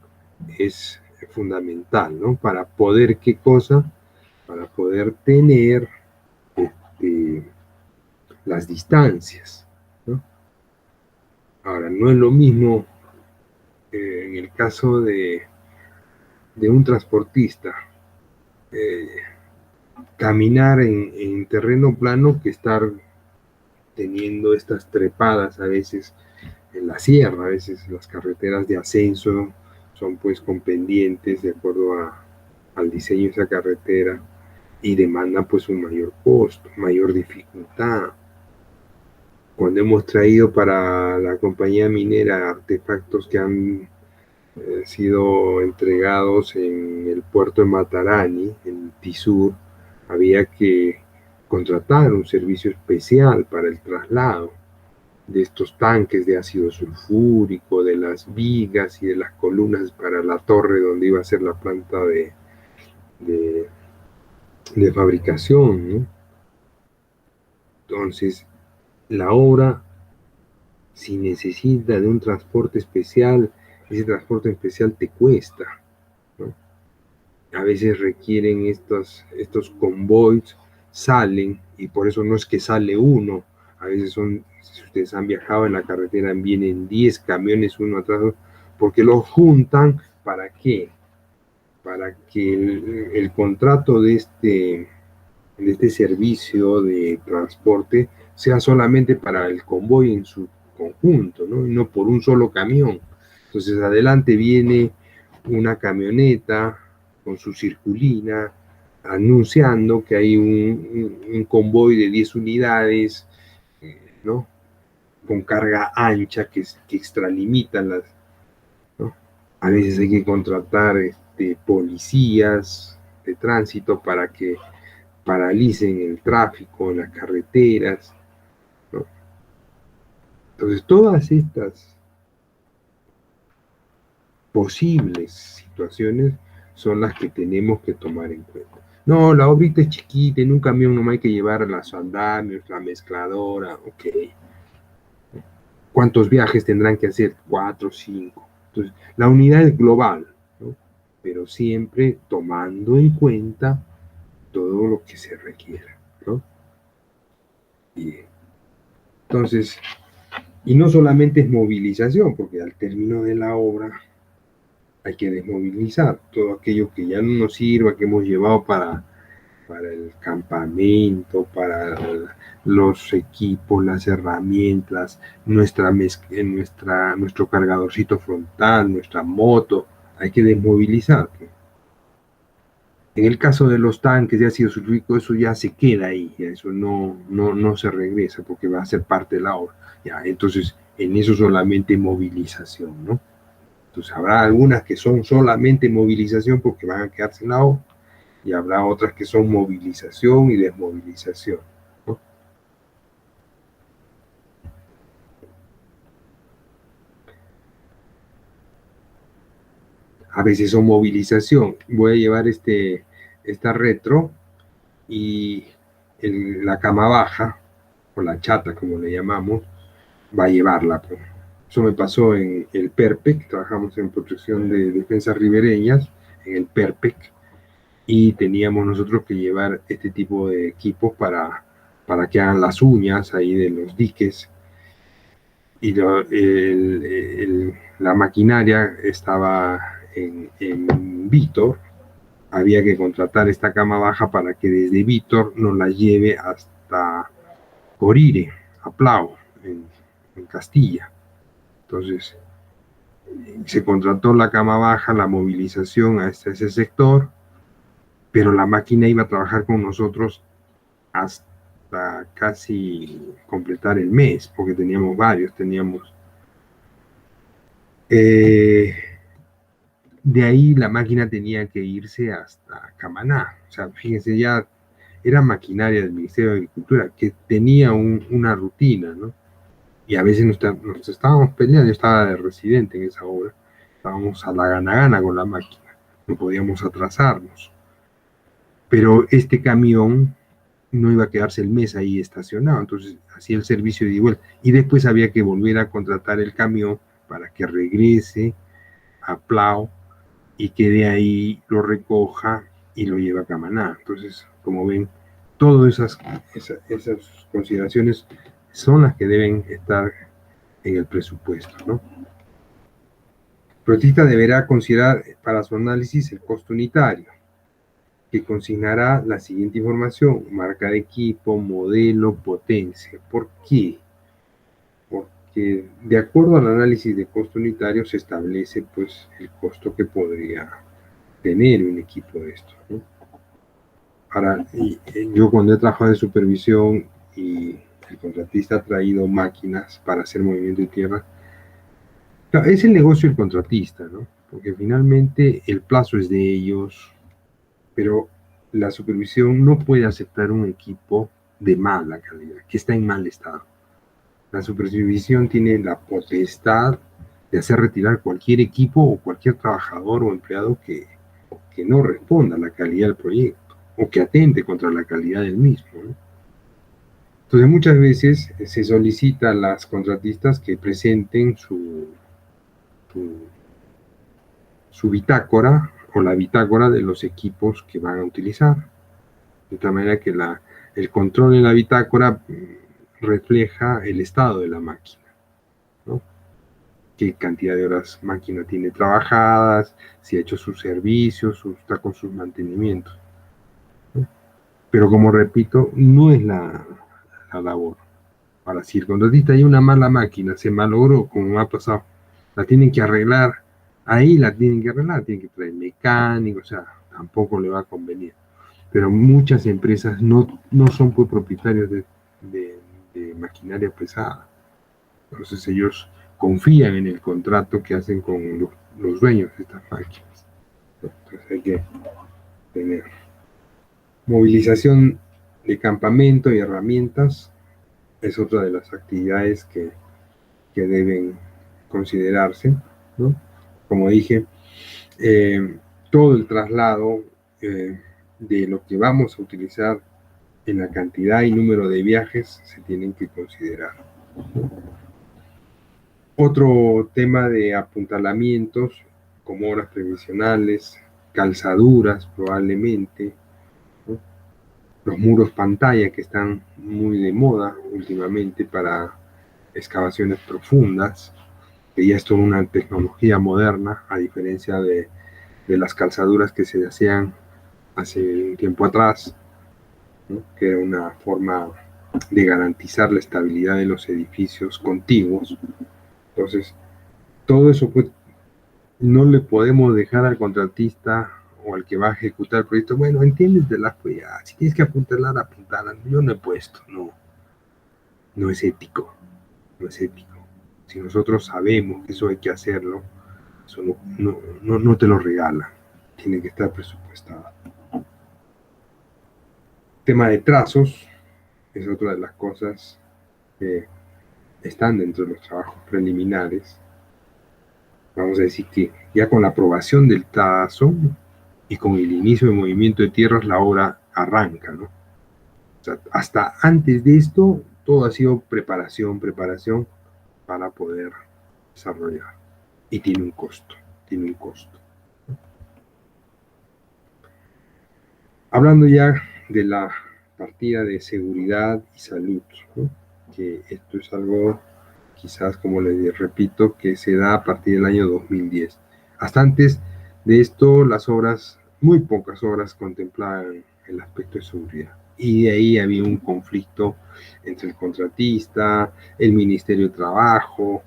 es fundamental, ¿no? Para poder, ¿qué cosa? Para poder tener las distancias, ¿no? Ahora, no es lo mismo en el caso de de un transportista caminar en terreno plano que estar teniendo estas trepadas a veces en la sierra. A veces las carreteras de ascenso son pues con pendientes de acuerdo al diseño de esa carretera y demandan pues un mayor costo, mayor dificultad. Cuando hemos traído para la compañía minera artefactos que han sido entregados en el puerto de Matarani, en Tizur, había que contratar un servicio especial para el traslado de estos tanques de ácido sulfúrico, de las vigas y de las columnas para la torre donde iba a ser la planta de, de fabricación, ¿no? Entonces, la obra, si necesita de un transporte especial, ese transporte especial te cuesta, ¿no? A veces requieren estos convoys, salen, y por eso no es que sale uno, a veces son, si ustedes han viajado en la carretera, vienen 10 camiones uno atrás, porque los juntan, ¿para qué? Para que el contrato de este servicio de transporte sea solamente para el convoy en su conjunto, ¿no? Y no por un solo camión. Entonces adelante viene una camioneta con su circulina anunciando que hay un convoy de 10 unidades, ¿no? Con carga ancha que extralimitan las, ¿no? A veces hay que contratar policías de tránsito para que paralicen el tráfico en las carreteras, ¿no? Entonces, todas estas posibles situaciones son las que tenemos que tomar en cuenta. No, la obrita es chiquita, en un camión no hay que llevar las andamios, la mezcladora, ok. ¿Cuántos viajes tendrán que hacer? 4, 5. Entonces, la unidad es global, ¿no? Pero siempre tomando en cuenta todo lo que se requiera, ¿no? Bien. Entonces, y no solamente es movilización, porque al término de la obra hay que desmovilizar todo aquello que ya no nos sirva, que hemos llevado para el campamento, para los equipos, las herramientas, nuestro cargadorcito frontal, nuestra moto, hay que desmovilizar. En el caso de los tanques de ácido sulfúrico, eso ya se queda ahí, ya eso no se regresa porque va a ser parte de la obra. Ya, entonces, en eso solamente movilización, ¿no? Entonces, habrá algunas que son solamente movilización porque van a quedarse en la obra, y habrá otras que son movilización y desmovilización, ¿no? A veces son movilización. Voy a llevar esta retro y la cama baja, o la chata como le llamamos, va a llevarla. Pues. Eso me pasó en el PERPEC, trabajamos en protección de defensas ribereñas, en el PERPEC, y teníamos nosotros que llevar este tipo de equipos para que hagan las uñas ahí de los diques, y la maquinaria estaba en Vítor. Había que contratar esta cama baja para que desde Vítor nos la lleve hasta Corire, a Plau, en Castilla. Entonces, se contrató la cama baja, la movilización a ese sector, pero la máquina iba a trabajar con nosotros hasta casi completar el mes, porque teníamos varios, de ahí la máquina tenía que irse hasta Camaná. O sea, fíjense, ya era maquinaria del Ministerio de Agricultura que tenía una rutina, ¿no? Y a veces nos estábamos peleando, yo estaba de residente en esa obra, estábamos a la gana con la máquina, no podíamos atrasarnos. Pero este camión no iba a quedarse el mes ahí estacionado, entonces hacía el servicio de vuelta. Y después había que volver a contratar el camión para que regrese a Plau y que de ahí lo recoja y lo lleve a Camaná. Entonces, como ven, todas esas consideraciones son las que deben estar en el presupuesto, ¿no? Protista deberá considerar para su análisis el costo unitario, que consignará la siguiente información: marca de equipo, modelo, potencia. ¿Por qué? Porque de acuerdo al análisis de costo unitario se establece pues el costo que podría tener un equipo de estos, ¿no? Ahora, yo cuando he trabajado de supervisión y el contratista ha traído máquinas para hacer movimiento de tierra, claro, es el negocio del contratista, ¿no? Porque finalmente el plazo es de ellos, pero la supervisión no puede aceptar un equipo de mala calidad, que está en mal estado. La supervisión tiene la potestad de hacer retirar cualquier equipo o cualquier trabajador o empleado que no responda a la calidad del proyecto o que atente contra la calidad del mismo, ¿no? Entonces muchas veces se solicita a las contratistas que presenten su, su bitácora o la bitácora de los equipos que van a utilizar, de tal manera que el control en la bitácora refleja el estado de la máquina, ¿no? Qué cantidad de horas máquina tiene trabajadas, si ha hecho sus servicios, está con sus mantenimientos, ¿no? Pero como repito, no es la labor. Ahora, si el contratista hay una mala máquina, se malogró, como me ha pasado, la tienen que arreglar, ahí la tienen que arreglar, tienen que traer mecánico, o sea, tampoco le va a convenir. Pero muchas empresas no son pues, propietarios de maquinaria pesada. Entonces ellos confían en el contrato que hacen con los dueños de estas máquinas. Entonces hay que tener movilización de campamento y herramientas. Es otra de las actividades que deben considerarse, ¿no? Como dije, todo el traslado de lo que vamos a utilizar en la cantidad y número de viajes se tienen que considerar. Otro tema de apuntalamientos, como horas previsionales, calzaduras probablemente, ¿no? Los muros pantalla que están muy de moda últimamente para excavaciones profundas, que ya es toda una tecnología moderna, a diferencia de las calzaduras que se hacían hace un tiempo atrás, ¿no? Que era una forma de garantizar la estabilidad de los edificios contiguos. Entonces, todo eso pues, no le podemos dejar al contratista o al que va a ejecutar el proyecto, bueno, entiendes de las pues ya, si tienes que apuntalar, apuntalan. Yo no he puesto, no es ético, no es ético. Si nosotros sabemos que eso hay que hacerlo, eso no te lo regala, tiene que estar presupuestado. Tema de trazos es otra de las cosas que están dentro de los trabajos preliminares. Vamos a decir que ya con la aprobación del trazo y con el inicio del movimiento de tierras, la obra arranca, ¿no? O sea, hasta antes de esto, todo ha sido preparación para poder desarrollar. Y tiene un costo, tiene un costo. Hablando ya de la partida de seguridad y salud, ¿no? Que esto es algo, quizás como les repito, que se da a partir del año 2010. Hasta antes de esto, las obras, muy pocas obras contemplaban el aspecto de seguridad. Y de ahí había un conflicto entre el contratista, el Ministerio de Trabajo,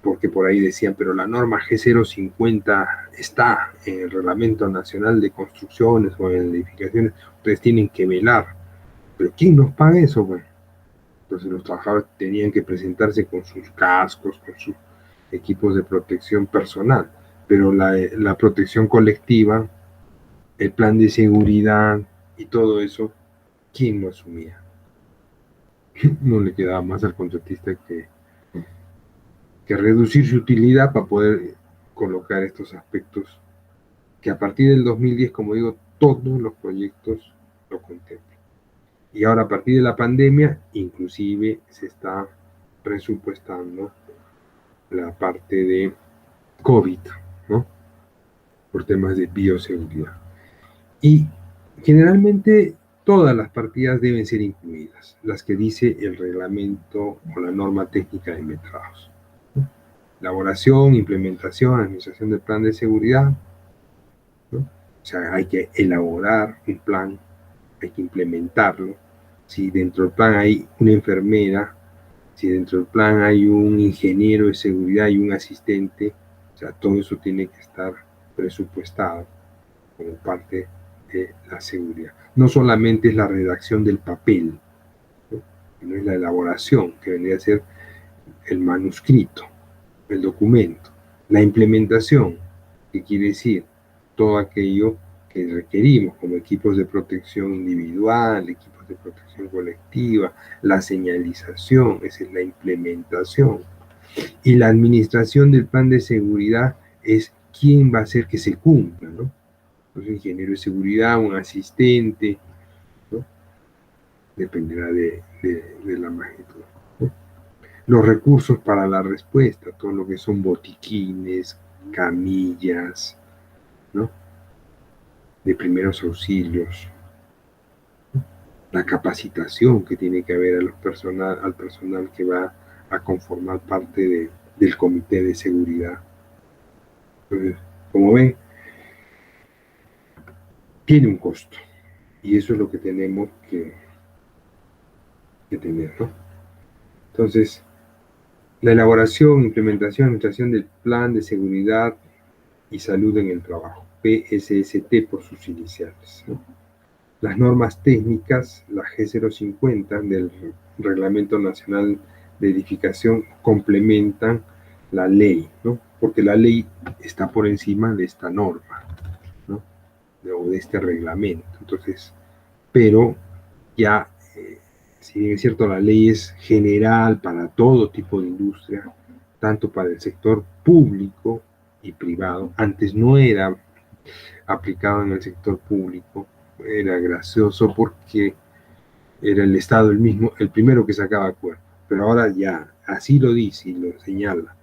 porque por ahí decían, pero la norma G050 está en el Reglamento Nacional de Construcciones o en edificaciones, ustedes tienen que velar. ¿Pero quién nos paga eso? Bueno, entonces los trabajadores tenían que presentarse con sus cascos, con sus equipos de protección personal, pero la protección colectiva, el plan de seguridad y todo eso, ¿quién lo asumía? No le quedaba más al contratista que reducir su utilidad para poder colocar estos aspectos que a partir del 2010, como digo, todos los proyectos lo contemplan. Y ahora a partir de la pandemia, inclusive se está presupuestando la parte de COVID, ¿no? Por temas de bioseguridad. Y generalmente todas las partidas deben ser incluidas, las que dice el reglamento o la norma técnica de metrados, ¿no? elaboración, implementación, administración del plan de seguridad, ¿no? O sea, hay que elaborar un plan, hay que implementarlo. Si dentro del plan hay una enfermera, si dentro del plan hay un ingeniero de seguridad y un asistente, o sea, todo eso tiene que estar presupuestado como parte de la seguridad. No solamente es la redacción del papel, ¿no? Sino es la elaboración, que vendría a ser el manuscrito, el documento, la implementación, que quiere decir todo aquello que requerimos como equipos de protección individual, equipos de protección colectiva, la señalización, esa es la implementación. Y la administración del plan de seguridad es quién va a hacer que se cumpla, ¿no? Un ingeniero de seguridad, un asistente, ¿no? Dependerá de la magnitud, ¿no? Los recursos para la respuesta, todo lo que son botiquines, camillas, ¿no? De primeros auxilios, la capacitación que tiene que haber al personal que va a conformar parte del comité de seguridad. Entonces, como ven, tiene un costo y eso es lo que tenemos que tener, ¿no? Entonces, la elaboración, implementación, administración del plan de seguridad y salud en el trabajo, PSST por sus iniciales, ¿no? Las normas técnicas, la G050 del Reglamento Nacional de Edificación, complementan la ley, ¿no? Porque la ley está por encima de esta norma, ¿no? O de este reglamento. Entonces, pero ya, si bien es cierto, la ley es general para todo tipo de industria, tanto para el sector público y privado. Antes no era aplicado en el sector público, era gracioso porque era el Estado el mismo, el primero que sacaba acuerdo, pero ahora ya así lo dice y lo señala.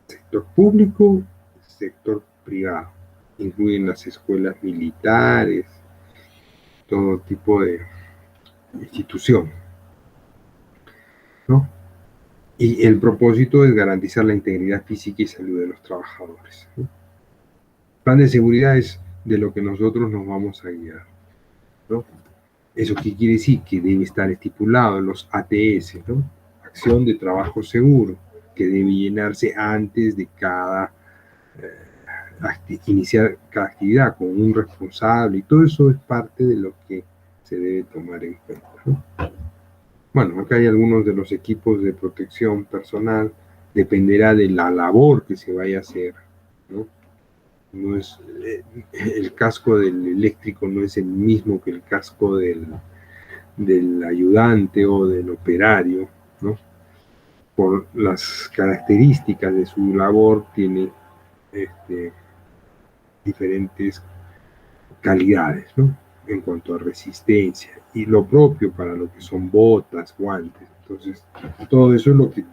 Sector público, sector privado, incluyen las escuelas militares, todo tipo de institución, ¿no? Y el propósito es garantizar la integridad física y salud de los trabajadores, ¿no? Plan de seguridad es de lo que nosotros nos vamos a guiar, ¿no? ¿Eso qué quiere decir? Que debe estar estipulado en los ATS, ¿no? Acción de trabajo seguro, que debe llenarse antes de cada iniciar cada actividad con un responsable, y todo eso es parte de lo que se debe tomar en cuenta, ¿no? Bueno, acá hay algunos de los equipos de protección personal, dependerá de la labor que se vaya a hacer, ¿no? No es, el casco del eléctrico no es el mismo que el casco del ayudante o del operario, ¿no? Por las características de su labor tiene diferentes calidades, ¿no? En cuanto a resistencia, y lo propio para lo que son botas, guantes. Entonces, todo eso es lo que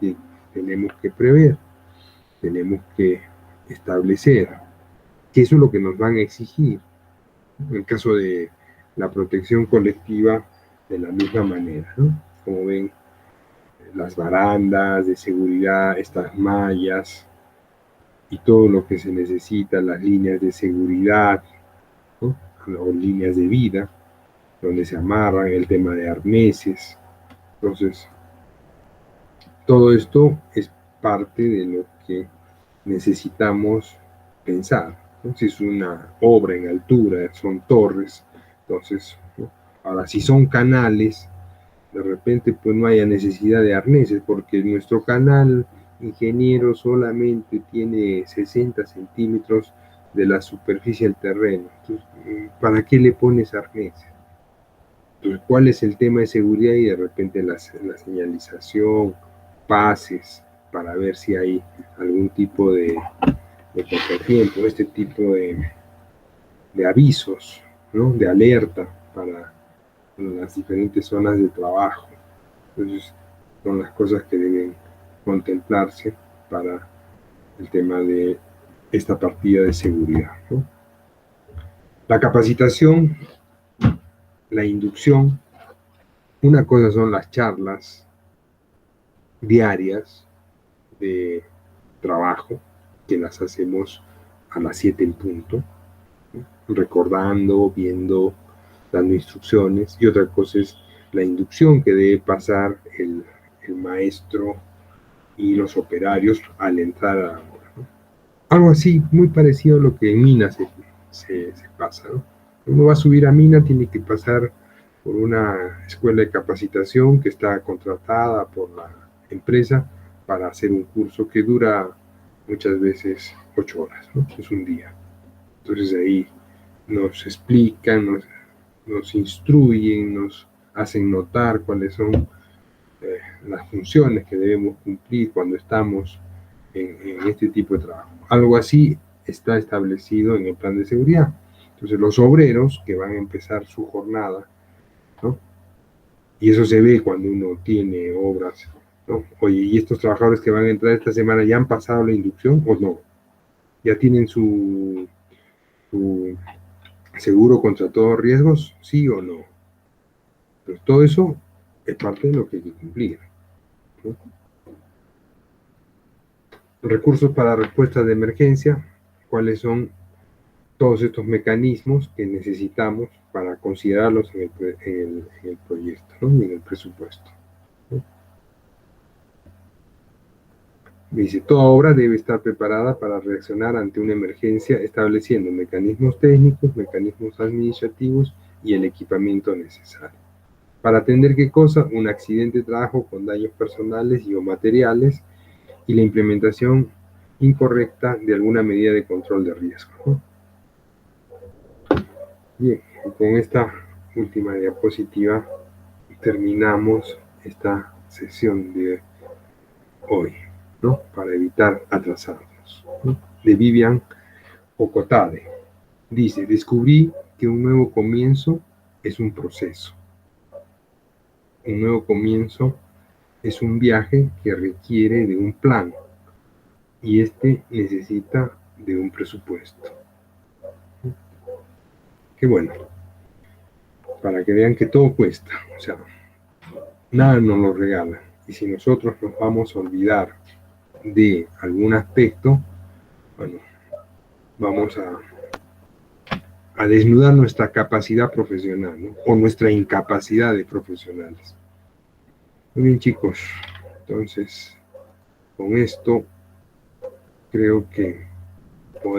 tenemos que prever, tenemos que establecer, que eso es lo que nos van a exigir. En el caso de la protección colectiva, de la misma manera, ¿no? Como ven, las barandas de seguridad, estas mallas y todo lo que se necesita, las líneas de seguridad, ¿no? O líneas de vida, donde se amarran, el tema de arneses. Entonces, todo esto es parte de lo que necesitamos pensar, ¿no? Si es una obra en altura, son torres, entonces, ¿no? Ahora, si son canales, de repente pues no haya necesidad de arneses, porque nuestro canal, ingeniero, solamente tiene 60 centímetros de la superficie del terreno. Entonces, ¿para qué le pones arneses? Entonces, ¿cuál es el tema de seguridad? Y de repente la señalización, pases, para ver si hay algún tipo de contratiempo, este tipo de avisos, ¿no? De alerta para las diferentes zonas de trabajo. Entonces, son las cosas que deben contemplarse para el tema de esta partida de seguridad, ¿no? La capacitación, la inducción, una cosa son las charlas diarias de trabajo, que las hacemos a las 7 en punto, ¿no? Recordando, viendo, dando instrucciones, y otra cosa es la inducción que debe pasar el maestro y los operarios al entrar a la obra, ¿no? Algo así, muy parecido a lo que en Mina se pasa, ¿no? Uno va a subir a Mina, tiene que pasar por una escuela de capacitación que está contratada por la empresa para hacer un curso que dura muchas veces 8 horas, ¿no? Es un día. Entonces ahí nos explican, nos instruyen, nos hacen notar cuáles son las funciones que debemos cumplir cuando estamos en este tipo de trabajo. Algo así está establecido en el plan de seguridad. Entonces los obreros que van a empezar su jornada, ¿no? Y eso se ve cuando uno tiene obras, ¿no? Oye, ¿y estos trabajadores que van a entrar esta semana ya han pasado la inducción o no? ¿Ya tienen su seguro contra todos riesgos? ¿Sí o no? Pues todo eso es parte de lo que hay que cumplir, ¿no? Recursos para respuesta de emergencia, ¿cuáles son todos estos mecanismos que necesitamos para considerarlos en el proyecto, ¿no? Y en el presupuesto, ¿no? Dice, toda obra debe estar preparada para reaccionar ante una emergencia, estableciendo mecanismos técnicos, mecanismos administrativos y el equipamiento necesario. Para atender qué cosa, un accidente de trabajo con daños personales y o materiales y la implementación incorrecta de alguna medida de control de riesgo, ¿no? Bien, y con esta última diapositiva terminamos esta sesión de hoy, ¿no? Para evitar atrasarnos, ¿no? De Vivian Ocotade. Dice, descubrí que un nuevo comienzo es un proceso. Un nuevo comienzo es un viaje que requiere de un plan y este necesita de un presupuesto. Qué bueno, para que vean que todo cuesta, o sea, nada nos lo regala. Y si nosotros nos vamos a olvidar de algún aspecto, bueno, vamos a desnudar nuestra capacidad profesional, ¿no? O nuestra incapacidad de profesionales. Muy bien, chicos, entonces con esto creo que podemos